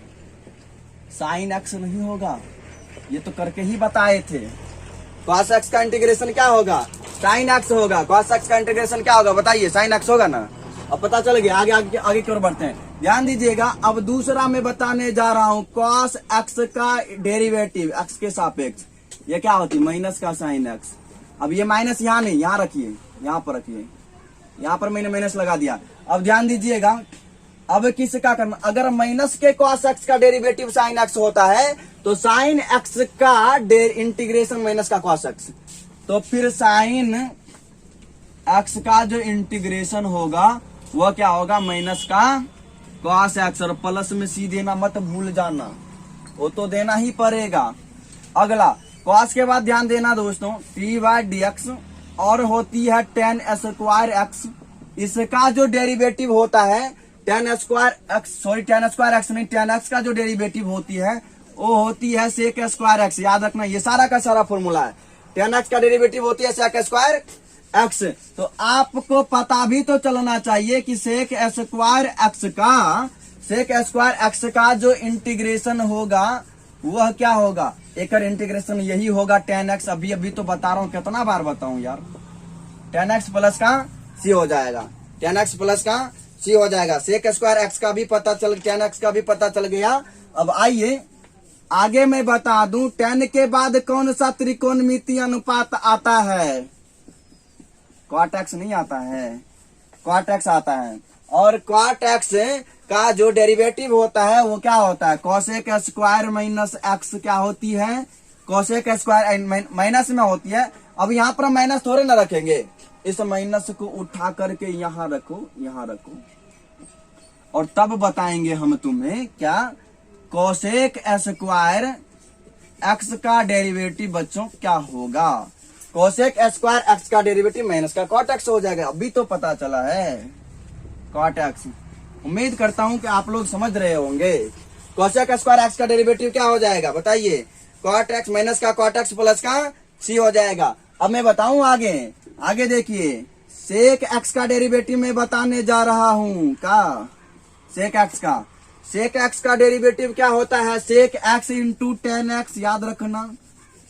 साइन एक्स नहीं होगा, ये तो करके ही बताए थे। कॉस एक्स का इंटीग्रेशन क्या होगा? साइन एक्स होगा। कॉस एक्स का इंटीग्रेशन क्या होगा बताइए? साइन एक्स होगा ना। अब पता चल गया। आगे की ओर बढ़ते हैं, ध्यान दीजिएगा। अब दूसरा मैं बताने जा रहा हूं कॉस एक्स का डेरिवेटिव एक्स के सापेक्ष। ये क्या होती है? माइनस का साइन एक्स। अब ये माइनस यहाँ नहीं, यहाँ रखिए, यहाँ पर रखिए, यहाँ पर मैंने माइनस लगा दिया। अब ध्यान दीजिएगा, अब किसका करना? अगर माइनस के कॉस एक्स का डेरिवेटिव साइन एक्स होता है तो साइन एक्स का इंटीग्रेशन माइनस का कॉस एक्स, तो फिर साइन एक्स का जो इंटीग्रेशन होगा वह क्या होगा? माइनस का कॉस एक्स। और प्लस में सी देना मत भूल जाना, वो तो देना ही पड़ेगा। अगला कॉस के बाद ध्यान देना दोस्तों टी वाई डी एक्स और होती है टेन स्क्वायर एक्स। इसका जो डेरिवेटिव होता है टेन स्क्वायर एक्स नहीं, टेन एक्स का जो डेरिवेटिव होती है वो होती है सेक स्क्वायर एक्स। याद रखना ये सारा का सारा फॉर्मूला है। टेन एक्स का डेरिवेटिव होती है सेक स्क्वायर एक्स। तो आपको पता भी तो चलना चाहिए कि सेक स्क्वायर एक्स का जो इंटीग्रेशन होगा वह क्या होगा? एक इंटीग्रेशन यही होगा टेन एक्स। अभी तो बता रहा हूं, कितना बार बताऊं यार। टेन एक्स प्लस का सी हो जाएगा, टेन एक्स प्लस का सी हो जाएगा। सेक स्क्वायर एक्स का भी पता चल, टेन एक्स का भी पता चल गया। अब आइए आगे मैं बता दूं 10 के बाद कौन सा त्रिकोणमितीय अनुपात आता है? क्वाट एक्स नहीं आता है, क्वाट एक्स आता है। और क्वाट एक्स का जो डेरिवेटिव होता है वो क्या होता है? कोसेक स्क्वायर माइनस एक्स क्या होती है? कोसेक स्क्वायर माइनस में होती है। अब यहाँ पर माइनस थोड़े ना रखेंगे, इस माइनस को उठा करके यहाँ रखो, यहाँ रखो, और तब बताएंगे हम तुम्हें क्या कोसेक स्क्वायर एक्स का डेरिवेटिव बच्चों क्या होगा। कोसेक स्क्वायर एक्स का डेरिवेटिव माइनस का कॉट एक्स हो जाएगा। अभी तो पता चला है कॉट एक्स। उम्मीद करता हूं कि आप लोग समझ रहे होंगे। कोसेक स्क्वायर एक्स का डेरिवेटिव क्या हो जाएगा बताइए? कॉट एक्स माइनस का कॉट एक्स प्लस का सी हो जाएगा। अब मैं बताऊं आगे देखिए सेक एक्स का डेरिवेटिव मैं बताने जा रहा हूं। का सेक एक्स का डेरिवेटिव क्या होता है? Sec x into tan x. याद रखना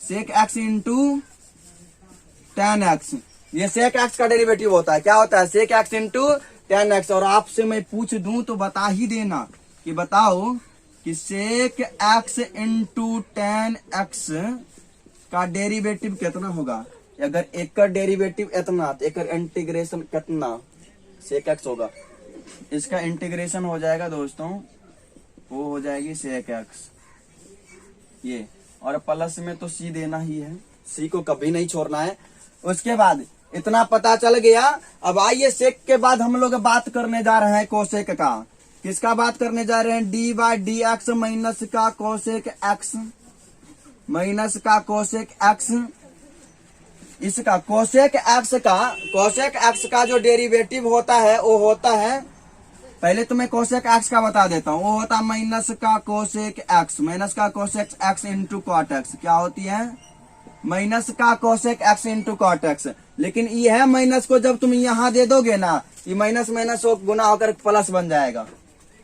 sec x into tan x, ये सेक एक्स का डेरिवेटिव होता है। क्या होता है? Sec x into tan x. और आपसे मैं पूछ दूं तो बता ही देना कि बताओ कि sec x into tan x का डेरिवेटिव कितना होगा? अगर एक का डेरिवेटिव इतना तो एक इंटीग्रेशन कितना सेक एक्स होगा? इसका इंटीग्रेशन हो जाएगा दोस्तों, वो हो जाएगी सेक एक्स ये, और प्लस में तो सी देना ही है, सी को कभी नहीं छोड़ना है। उसके बाद इतना पता चल गया। अब आइए सेक के बाद हम लोग बात करने जा रहे हैं कोसेक का। किसका बात करने जा रहे हैं, D by d x minus का कोसेक एक्स, माइनस का कोसेक एक्स, इसका कोसेक एक्स का जो डेरिवेटिव होता है वो होता है, पहले तो मैं कोसेक एक्स का बता देता हूँ, वो होता है माइनस का कोसेक एक्स, माइनस का cosec x into cot x. क्या होती है, माइनस का cosec x into cot x. लेकिन ये है माइनस को जब तुम यहाँ दे दोगे ना, ये माइनस माइनस गुना होकर प्लस बन जाएगा।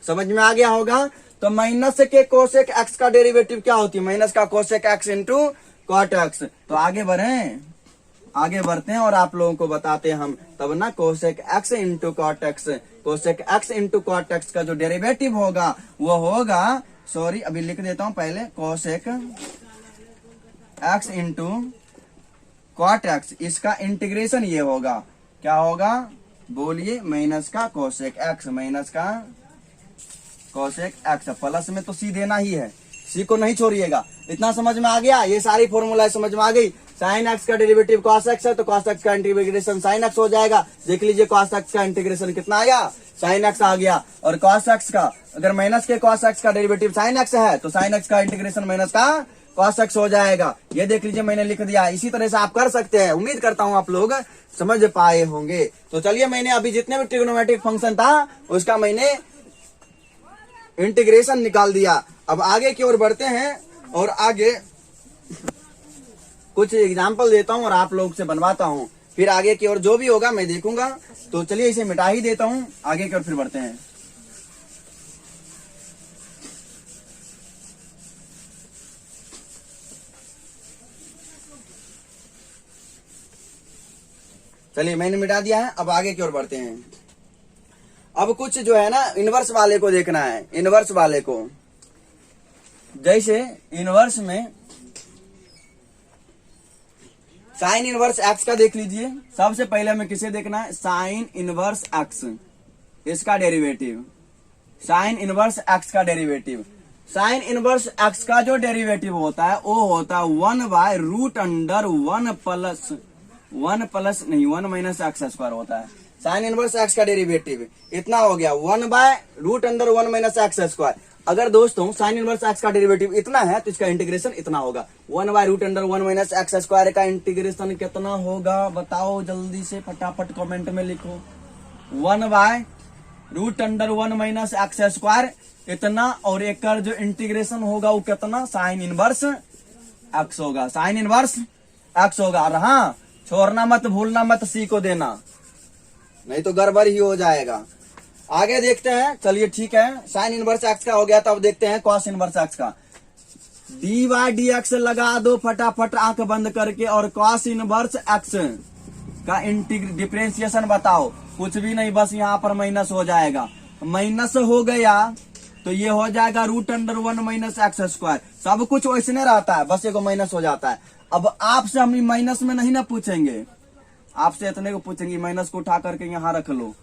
समझ में आ गया होगा। तो माइनस के कोसेक एक्स का डेरिवेटिव क्या होती है, माइनस का cosec x into cot x. तो आगे बढ़ते हैं और आप लोगों को बताते हैं हम तब ना, cosec x into cot x, cosec x into cot x का जो डेरिवेटिव होगा वो होगा, सॉरी अभी लिख देता हूं पहले, cosec x into cot x, इसका इंटीग्रेशन ये होगा, क्या होगा बोलिए, माइनस का कोसेक एक्स, माइनस का कोसेक एक्स। प्लस में तो सी देना ही है, सी को नहीं छोड़िएगा। इतना समझ में आ गया, ये सारी फॉर्मूला समझ में आ गई। साइन एक्स का डेरिवेटिव कॉस एक्स है तो कॉस एक्स का इंटीग्रेशन साइन एक्स हो जाएगा। देख लीजिए कॉस एक्स का इंटीग्रेशन कितना आया, साइन एक्स आ गया। और कॉस एक्स का, अगर माइनस के कॉस एक्स का डेरिवेटिव साइन एक्स है तो साइन एक्स का इंटीग्रेशन माइनस का कॉस एक्स हो जाएगा। ये देख लीजिए मैंने लिख दिया। इसी तरह से आप कर सकते हैं, उम्मीद करता हूं आप लोग समझ पाए होंगे। तो चलिए, मैंने अभी जितने भी ट्रिग्नोमेट्रिक फंक्शन था उसका मैंने इंटीग्रेशन निकाल दिया। अब आगे की ओर बढ़ते हैं और आगे कुछ एग्जाम्पल देता हूं और आप लोग से बनवाता हूं, फिर आगे की ओर जो भी होगा मैं देखूंगा। तो चलिए इसे मिटा ही देता हूं, आगे की ओर फिर बढ़ते हैं। चलिए मैंने मिटा दिया है, अब आगे की ओर बढ़ते हैं। अब कुछ जो है ना इनवर्स वाले को देखना है, इनवर्स वाले को। जैसे इनवर्स में साइन इनवर्स एक्स का देख लीजिए। सबसे पहले हमें किसे देखना है, साइन इनवर्स एक्स, इसका डेरिवेटिव, साइन इनवर्स एक्स का डेरिवेटिव। साइन इनवर्स एक्स का जो डेरिवेटिव होता है वो होता है 1 by root under 1 minus x square होता है। साइन इनवर्स एक्स का डेरिवेटिव इतना हो गया 1 by root under 1 minus x square. अगर दोस्तों साइन इनवर्स एक्स का डेरिवेटिव इतना है तो इसका इंटीग्रेशन इतना होगा। 1 by root under 1 minus x square का इंटीग्रेशन कितना होगा बताओ जल्दी से, फटाफट कमेंट में लिखो। 1 by root under 1 minus x square इतना, और एक जो इंटीग्रेशन होगा वो कितना, साइन इनवर्स एक्स होगा, साइन इनवर्स एक्स होगा। और हाँ, छोड़ना मत, भूलना मत, सी को देना, नहीं तो गड़बड़ ही हो जाएगा। आगे देखते हैं, चलिए ठीक है, साइन इनवर्स एक्स का हो गया। तब देखते हैं कॉस इनवर्स एक्स का। डी बाई डी एक्स लगा दो फटाफट आंख बंद करके, और कॉस इनवर्स एक्स का डिफरेंशिएशन बताओ। कुछ भी नहीं, बस यहाँ पर माइनस हो जाएगा। माइनस हो गया तो ये हो जाएगा root under 1 minus x square. सब कुछ वैसे रहता है, बस एगो माइनस हो जाता है। अब आपसे हम माइनस में नहीं ना पूछेंगे, आपसे इतने को पूछेंगे, माइनस को उठा करके यहाँ रख लो।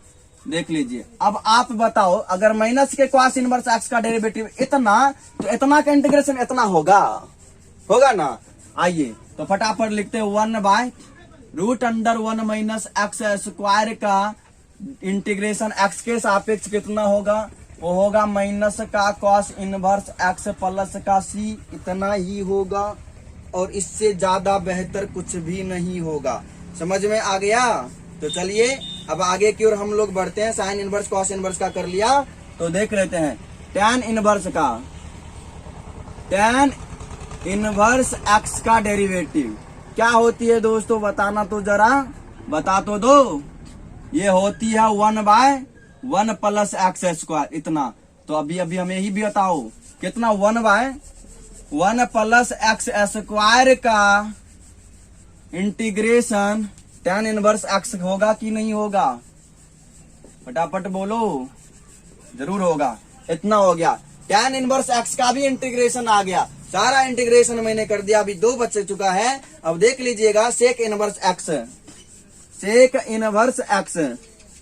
देख लीजिए, अब आप बताओ, अगर माइनस के कॉस इनवर्स एक्स का डेरिवेटिव इतना, तो इतना का इंटीग्रेशन इतना होगा ना। आइए तो फटाफट लिखते हैं 1 by root under 1 minus x square का इंटीग्रेशन एक्स के सापेक्ष कितना होगा, वो होगा माइनस का कॉस इनवर्स एक्स प्लस का सी, इतना ही होगा और इससे ज्यादा बेहतर कुछ भी नहीं होगा। समझ में आ गया। तो चलिए अब आगे की ओर हम लोग बढ़ते हैं। साइन इनवर्स कॉस इनवर्स का कर लिया, तो देख लेते हैं टैन इनवर्स का। टैन इनवर्स एक्स का डेरिवेटिव क्या होती है दोस्तों, बताना तो जरा, बता तो दो। ये होती है 1 बाय 1 प्लस एक्स स्क्वायर, इतना। तो अभी हमें ही भी बताओ कितना, 1 बाय 1 प्लस एक्स स्क्वायर का इंटीग्रेशन टैन इनवर्स एक्स होगा कि नहीं होगा, फटाफट बोलो। जरूर होगा, इतना हो गया। टैन इनवर्स एक्स का भी इंटीग्रेशन आ गया, सारा इंटीग्रेशन मैंने कर दिया। अभी 2 बच चुका है। अब देख लीजिएगा sec inverse x, sec inverse x,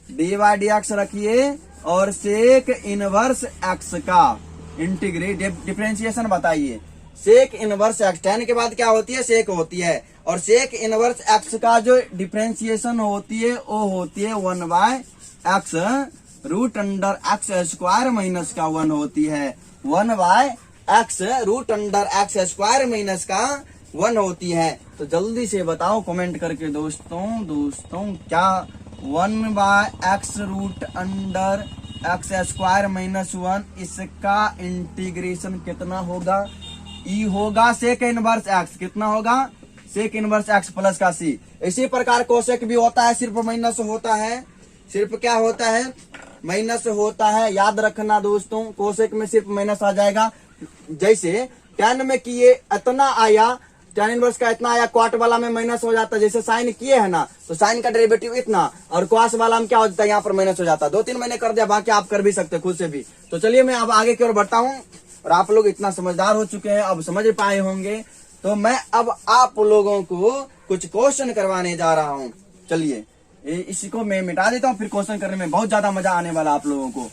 d by d x रखिए, और सेक इनवर्स एक्स का डिफरेंशिएशन बताइए। सेक इनवर्स एक्स, टैन के बाद क्या होती है, सेक होती है, और सेक इनवर्स एक्स का जो डिफरेंशिएशन होती है वो होती है 1 by x root under x square minus का 1 होती है। 1/x root under x square minus का 1 होती है। तो जल्दी से बताओ कमेंट करके दोस्तों क्या 1/x root under x square minus 1 इसका इंटीग्रेशन कितना होगा? ई होगा सेक इनवर्स एक्स। कितना होगा? सेक इनवर्स एक्स प्लस का सी। इसी प्रकार कोसेक भी होता है, सिर्फ माइनस होता है। सिर्फ क्या होता है? माइनस होता है। याद रखना दोस्तों, कोसेक में सिर्फ माइनस आ जाएगा। जैसे tan में किए इतना आया, tan इनवर्स का इतना आया, क्वाट वाला में माइनस हो जाता है। जैसे साइन किए है ना, तो साइन का डेरिवेटिव इतना, और कॉस वाला में क्या हो जाता है, यहाँ पर माइनस हो जाता है। 2-3 मैंने कर दिया, बाकी आप कर भी सकते खुद से भी। तो चलिए मैं अब आगे की ओर बढ़ता हूँ, और आप लोग इतना समझदार हो चुके हैं, अब समझ पाए होंगे। तो मैं अब आप लोगों को कुछ क्वेश्चन करवाने जा रहा हूँ। चलिए इसी को मैं मिटा देता हूँ, फिर क्वेश्चन करने में बहुत ज्यादा मजा आने वाला आप लोगों को।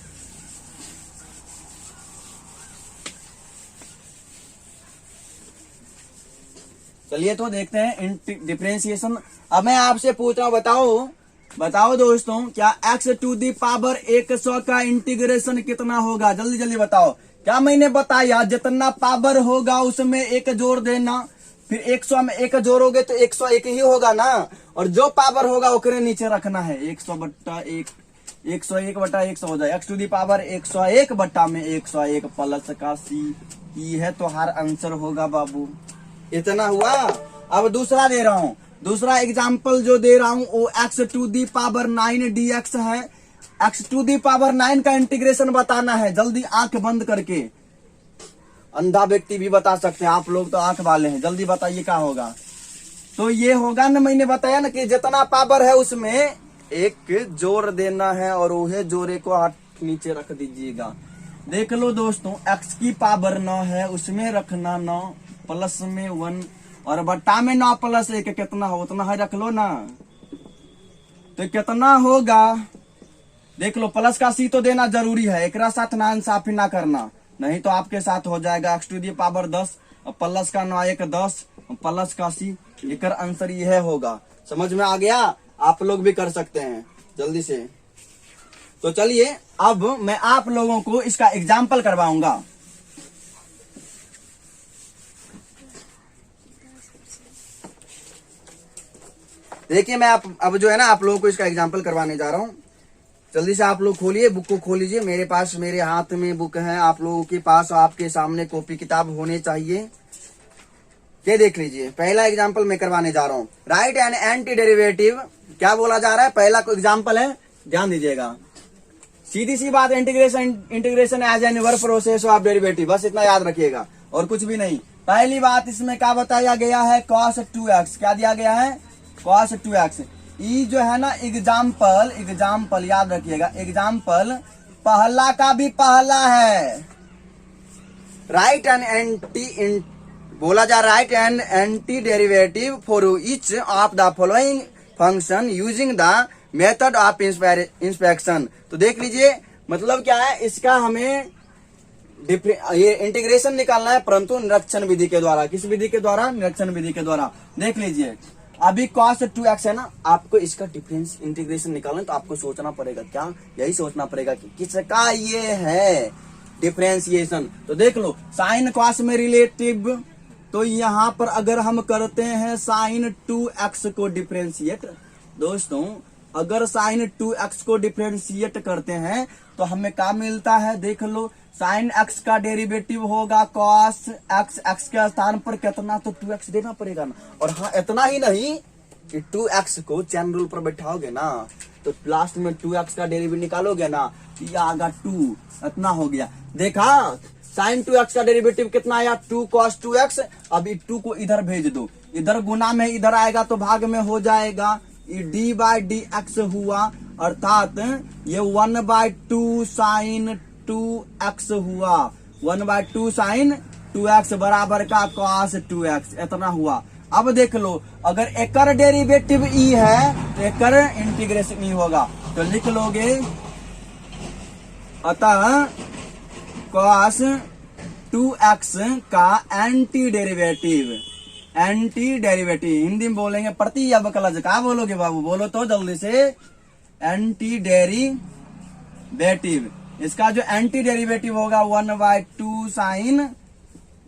चलिए तो देखते हैं डिफरेंशिएशन। अब मैं आपसे पूछ रहा हूँ, बताओ दोस्तों, क्या x टू दी पावर 100 का इंटीग्रेशन कितना होगा? जल्दी जल्दी बताओ। क्या मैंने बताया, जितना पावर होगा उसमें एक जोड़ देना, फिर 100 में एक जोड़ोगे तो 101 ही होगा ना, और जो पावर होगा ओकरे नीचे रखना है। 100/1 101/100 हो जाए। x टू दी पावर 101 में 101 प्लस का सी। ई है तो हर आंसर होगा बाबू। इतना हुआ। अब दूसरा दे रहा हूं, दूसरा एग्जाम्पल जो दे रहा हूं वो x to the power 9 dx है। x टू दी पावर 9 का इंटीग्रेशन बताना है। जल्दी आंख बंद करके, अंधा व्यक्ति भी बता सकते हैं, आप लोग तो आंख वाले हैं। जल्दी बताइए क्या होगा। तो ये होगा ना, मैंने बताया ना कि जितना पावर है उसमें एक जोड़ देना है, और वह जोड़े को हाथ नीचे रख दीजिएगा। देख लो दोस्तों, x की पावर 9 है, उसमें रखना 9, प्लस में 1, और बट्टा में 9 प्लस 1 कितना हो उतना है रख लो ना। तो कितना होगा देख लो। प्लस का सी तो देना जरूरी है, एक साथ ना इंसाफी ना करना, नहीं तो आपके साथ हो जाएगा। x टू दी पावर 10 और प्लस का 9 1 10 प्लस का सी। एक आंसर यह होगा। समझ में आ गया? आप लोग भी कर सकते हैं जल्दी से। तो चलिए अब मैं आप लोगों को इसका एग्जाम्पल करवाऊंगा। देखिए मैं अब जो है ना आप लोगों को इसका एग्जाम्पल करवाने जा रहा हूँ। जल्दी से आप लोग खोलिए, बुक को खोल लीजिए। मेरे पास, मेरे हाथ में बुक है, आप लोगों के पास आपके सामने कॉपी किताब होने चाहिए। ये देख लीजिए, पहला एग्जाम्पल मैं करवाने जा रहा हूँ। Right and anti derivative. क्या बोला जा रहा है? पहला एग्जाम्पल है, ध्यान दीजिएगा। सीधी सी बात, integration as an inverse process of derivative, बस इतना याद रखिएगा और कुछ भी नहीं। पहली बात इसमें क्या बताया गया है? cos 2x। क्या दिया गया है? cos 2x। ये जो है ना एग्जाम्पल याद रखिएगा। एग्जाम्पल पहला का भी पहला है। राइट एंड बोला जा right and anti derivative for each of the following function using the method of inspection. तो देख लीजिए, मतलब क्या है इसका, हमें ये इंटीग्रेशन निकालना है, परंतु निरीक्षण विधि के द्वारा। किस विधि के द्वारा? निरीक्षण विधि के द्वारा। देख लीजिए, अभी cos 2x है ना, आपको इसका डिफरेंस इंटीग्रेशन निकालना है, तो आपको सोचना पड़ेगा। क्या? यही सोचना पड़ेगा कि किसका ये है डिफरेंशिएशन। तो देख लो, साइन cos में रिलेटिव, तो यहाँ पर अगर हम करते हैं साइन 2x को डिफरेंशिएट, दोस्तों अगर साइन 2x को डिफरेंशिएट करते हैं तो हमें क्या मिलता है? देख लो, साइन x का डेरिवेटिव होगा cos x, x के स्थान पर कितना, तो 2x देना पड़ेगा ना। और हाँ, इतना ही नहीं कि 2x को चैन रूल पर बैठाओगे ना, तो लास्ट में 2x का डेरिवेटिव निकालोगे ना, ये आगा 2, इतना हो गया। देखा, साइन 2x का डेरिवेटिव कितना आया? 2 cos 2x। अभी 2 को इधर भेज दो, इधर गुना में इधर आएगा तो भाग में हो जाएगा। ये d/dx हुआ, अर्थात ये 1/2 साइन 2x हुआ। 1/2 साइन 2x बराबर का cos 2x, इतना हुआ। अब देख लो, अगर एकर डेरिवेटिव ई है तो एकर इंटीग्रेशन ई होगा। तो लिख लोगे, अतः cos 2x का एंटी डेरिवेटिव हिंदी में बोलेंगे प्रति अवकलज। क्या बोलोगे बाबू? बोलो तो जल्दी से। एंटी डेरिवेटिव डेरिवेटिव, इसका जो एंटी डेरिवेटिव होगा 1/2 साइन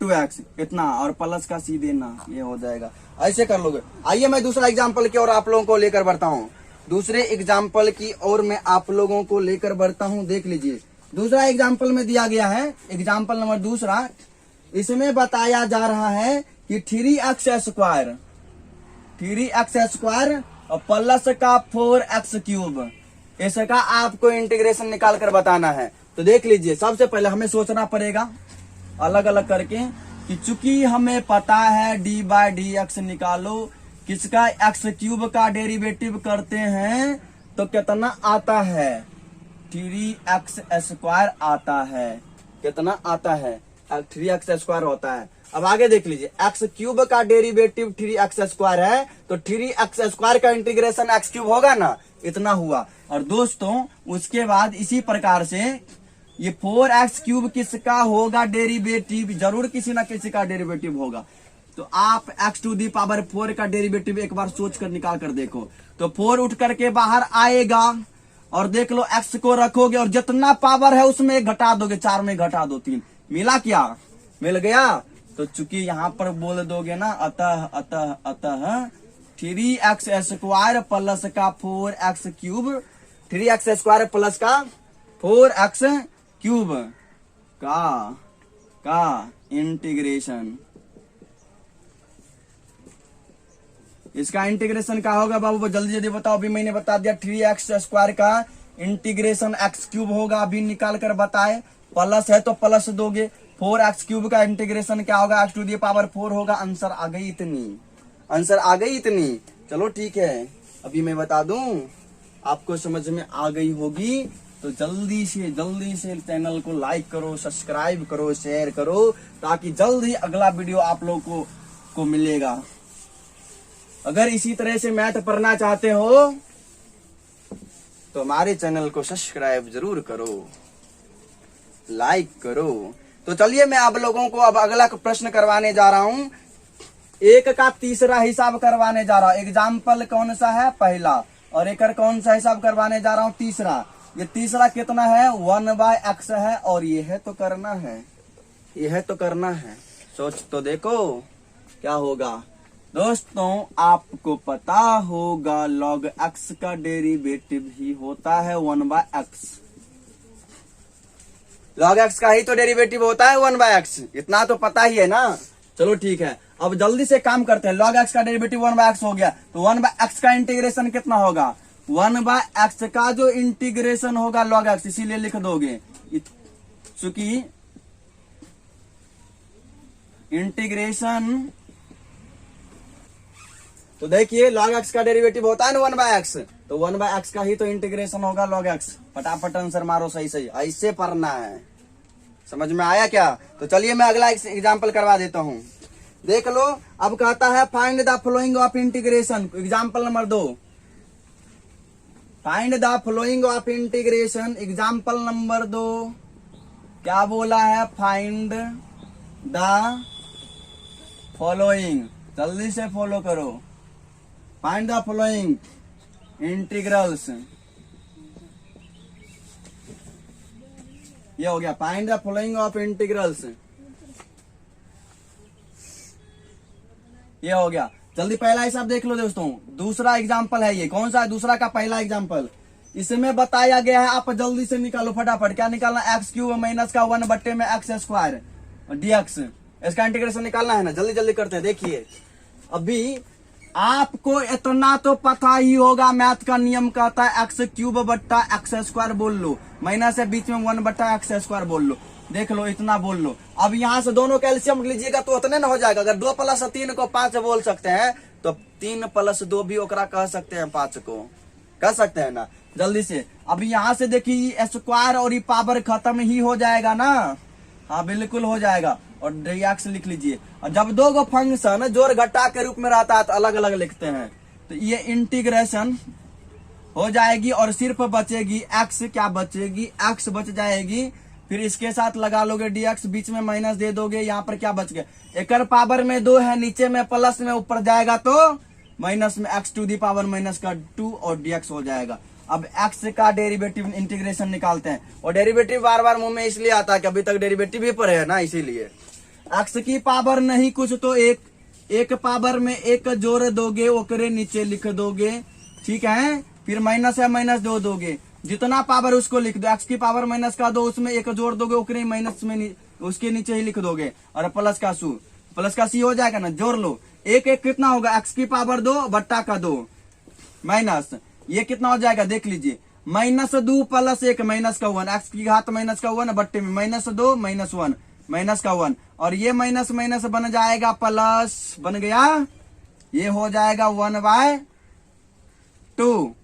2x इतना, और प्लस का सी देना, ये हो जाएगा। ऐसे कर लोगे। आइए मैं दूसरा एग्जाम्पल की और आप लोगों को लेकर बढ़ता हूँ, दूसरे एग्जाम्पल की और मैं आप लोगों को लेकर बढ़ता हूँ। देख लीजिए, दूसरा एग्जाम्पल में दिया गया है, एग्जाम्पल नंबर दूसरा, इसमें बताया जा रहा है कि 3x² 3x² और प्लस का 4x³ इसका आपको इंटीग्रेशन निकाल कर बताना है। तो देख लीजिए, सबसे पहले हमें सोचना पड़ेगा अलग अलग करके कि चूंकि हमें पता है d/dx निकालो, किसका x³ का डेरिवेटिव करते हैं तो कितना आता है, 3x² आता है। कितना आता है, 3x² होता है। अब आगे देख लीजिए, x³ का डेरिवेटिव 3x² है, तो 3x² का इंटीग्रेशन x³ होगा ना, इतना हुआ। और दोस्तों उसके बाद इसी प्रकार से ये 4x³ किसका होगा डेरिवेटिव, जरूर किसी ना किसी का डेरिवेटिव होगा। तो आप x⁴ का डेरिवेटिव एक बार सोच कर निकाल कर देखो, तो 4 उठ करके बाहर आएगा, और देख लो x को रखोगे और जितना पावर है उसमें घटा दोगे, 4 में घटा दो 3, मिला क्या, मिल गया। तो चूंकि यहाँ पर बोल दोगे ना, अतः 3x² प्लस का 4x³ 3x² प्लस का 4x³ का इंटीग्रेशन, इसका इंटीग्रेशन क्या होगा बाबू, जल्दी जल्दी बताओ। अभी मैंने बता दिया 3x² का इंटीग्रेशन x³ होगा, अभी निकाल कर बताए। प्लस है तो प्लस दोगे, 4x³ का इंटीग्रेशन क्या होगा, x⁴ होगा। आंसर आ गई इतनी, आंसर आ गई इतनी। चलो ठीक है, अभी मैं बता दूं, आपको समझ में आ गई होगी। तो जल्दी से चैनल को लाइक करो, सब्सक्राइब करो, शेयर करो, ताकि जल्द ही अगला वीडियो आप लोगों को मिलेगा। अगर इसी तरह से मैथ पढ़ना चाहते हो तो हमारे चैनल को सब्सक्राइब जरूर करो, लाइक करो। तो चलिए मैं आप लोगों को अब अगला प्रश्न करवाने जा रहा हूं, 1 का तीसरा हिसाब करवाने जा रहा हूं। एग्जाम्पल कौन सा है, पहला, और एक कौन सा हिसाब करवाने जा रहा हूं, तीसरा। ये तीसरा कितना है, 1/x है, और ये है तो करना है, ये है तो करना है। सोच तो देखो क्या होगा। दोस्तों आपको पता होगा log x का डेरिवेटिव ही होता है 1/x, log x का ही तो डेरिवेटिव होता है 1/x, इतना तो पता ही है ना। चलो ठीक है, अब जल्दी से काम करते हैं। log x का डेरिवेटिव 1/x हो गया, तो 1/x का इंटीग्रेशन कितना होगा, 1/x का जो इंटीग्रेशन होगा log x, इसीलिए लिख दोगे चूंकि इंटीग्रेशन, तो देखिए log x का डेरिवेटिव होता है ना 1/x, तो 1/x का ही तो इंटीग्रेशन होगा log x। फटाफट आंसर मारो, सही सही, ऐसे पढ़ना है। समझ में आया क्या? तो चलिए मैं अगला एग्जांपल करवा देता हूं, देख लो। अब कहता है find the flowing of integration, example number 2, find the flowing of integration. Example number 2 क्या बोला है, फाइंड द फॉलोइंग, जल्दी से फॉलो करो। फाइंड द फॉलोइंग इंटीग्रल्स, ये हो गया find the following of integrals, ये हो गया। जल्दी पहला हिसाब देख लो दोस्तों, दूसरा एग्जांपल है ये, कौन सा है, दूसरा का पहला एग्जांपल। इसमें बताया गया है, आप जल्दी से निकालो फटाफट। क्या निकालना, x³ माइनस का 1/x² dx, इसका इंटीग्रेशन निकालना है ना। जल्दी जल्दी करते हैं। देखिए अभी आपको इतना तो पता ही होगा, मैथ का नियम कहता है x³/x² बोल लो, माइनस है बीच में 1/x² बोल लो। देख लो इतना बोल लो। अब यहाँ से दोनों कैल्शियम लीजिएगा तो उतने न हो जाएगा। अगर 2 + 3 को 5 बोल सकते हैं, तो 3 + 2 भी ओकरा कह सकते हैं, 5 को कह सकते हैं ना। जल्दी से अब यहाँ से देखिए स्क्वायर और ये पावर खत्म ही हो जाएगा ना, हाँ बिल्कुल हो जाएगा। और dx लिख लीजिए। और जब 2 फंक्शन जोड़ घटा के रूप में रहता है तो अलग अलग लिखते हैं, तो ये इंटीग्रेशन हो जाएगी और सिर्फ बचेगी x, क्या बचेगी, x बच जाएगी। फिर इसके साथ लगा लोगे dx, बीच में माइनस दे दोगे, यहाँ पर क्या बच गया, एक पावर में 2 है, नीचे में प्लस में, ऊपर जाएगा तो माइनस में x⁻² और dx हो जाएगा। अब x का डेरिवेटिव इंटीग्रेशन निकालते हैं, और डेरिवेटिव बार बार मुंह में इसलिए आता है कि अभी तक डेरिवेटिव ही पढ़े है ना, इसीलिए। x की पावर नहीं कुछ तो एक पावर में एक जोड़ दोगे, ओकरे नीचे लिख दोगे, ठीक है। फिर माइनस है माइनस दो दोगे, जितना पावर उसको लिख दो। x की पावर माइनस का दो, उसमें एक जोड़ दोगे, ओकरे माइनस में उसके नीचे ही लिख दोगे, और प्लस का सी हो जाएगा ना, जोड़ लो। एक कितना होगा, x की पावर 2 बट्टा का 2 माइनस, ये कितना हो जाएगा देख लीजिए, -2 प्लस 1 माइनस का 1, x की घात माइनस का 1 बट्टे में -2 -1 माइनस का 1, और ये माइनस माइनस बन जाएगा प्लस, बन गया, ये हो जाएगा 1/2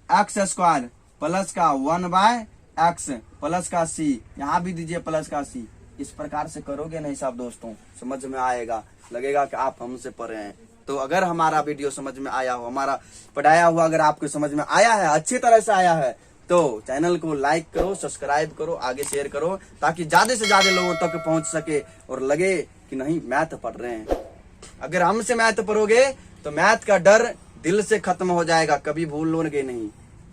x स्क्वायर प्लस का 1/x प्लस का c, यहाँ भी दीजिए प्लस का c। इस प्रकार से करोगे ना हिसाब दोस्तों, समझ में आएगा, लगेगा कि आप हमसे पढ़े हैं। तो अगर हमारा वीडियो समझ में आया हो, हमारा पढ़ाया हुआ अगर आपको समझ में आया है, अच्छी तरह से आया है, तो चैनल को लाइक करो, सब्सक्राइब करो, आगे शेयर करो, ताकि ज्यादा से ज्यादा लोगों तक पहुंच सके और लगे कि नहीं मैथ पढ़ रहे हैं। अगर हमसे मैथ पढ़ोगे तो मैथ का डर दिल से खत्म हो जाएगा, कभी भूलोगे नहीं,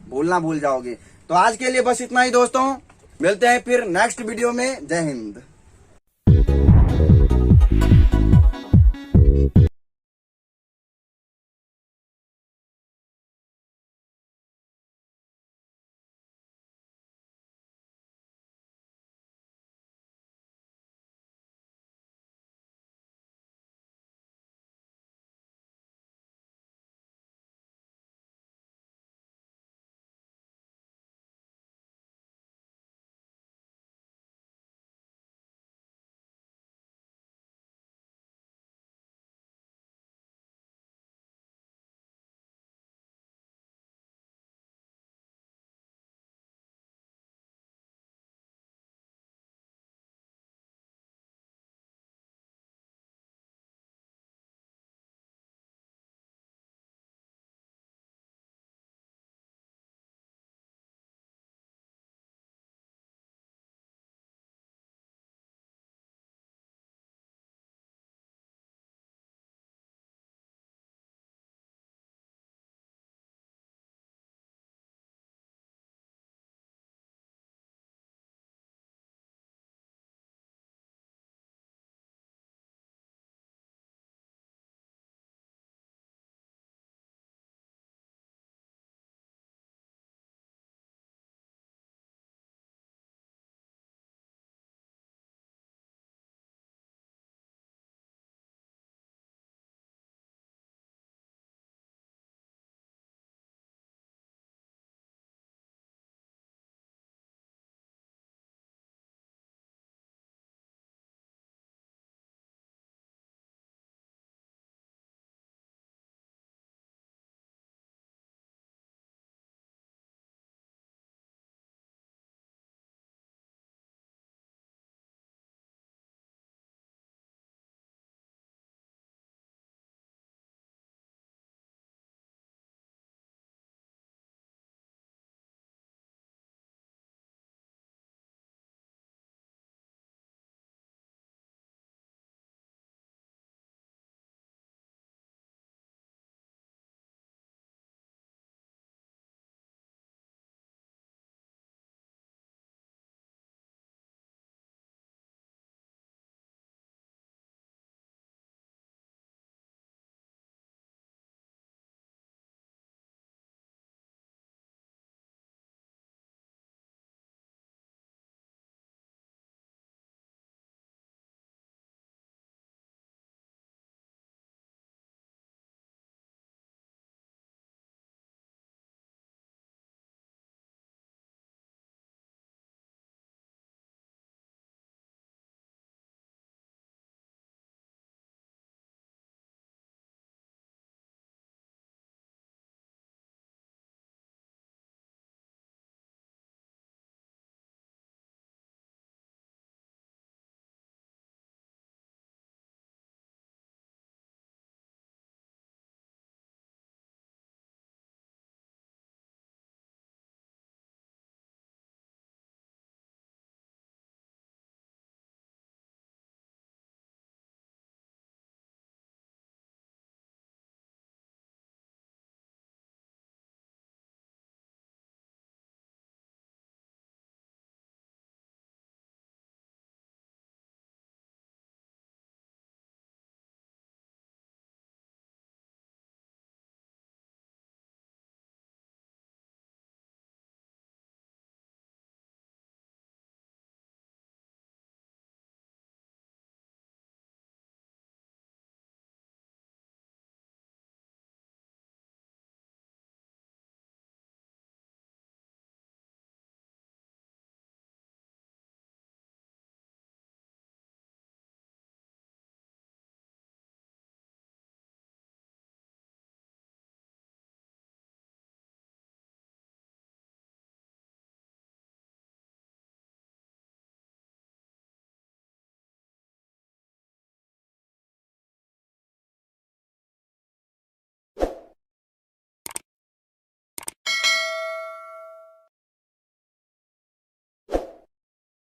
भूल जाओगे। तो आज के लिए बस इतना ही दोस्तों, मिलते हैं फिर नेक्स्ट वीडियो में। जय हिंद।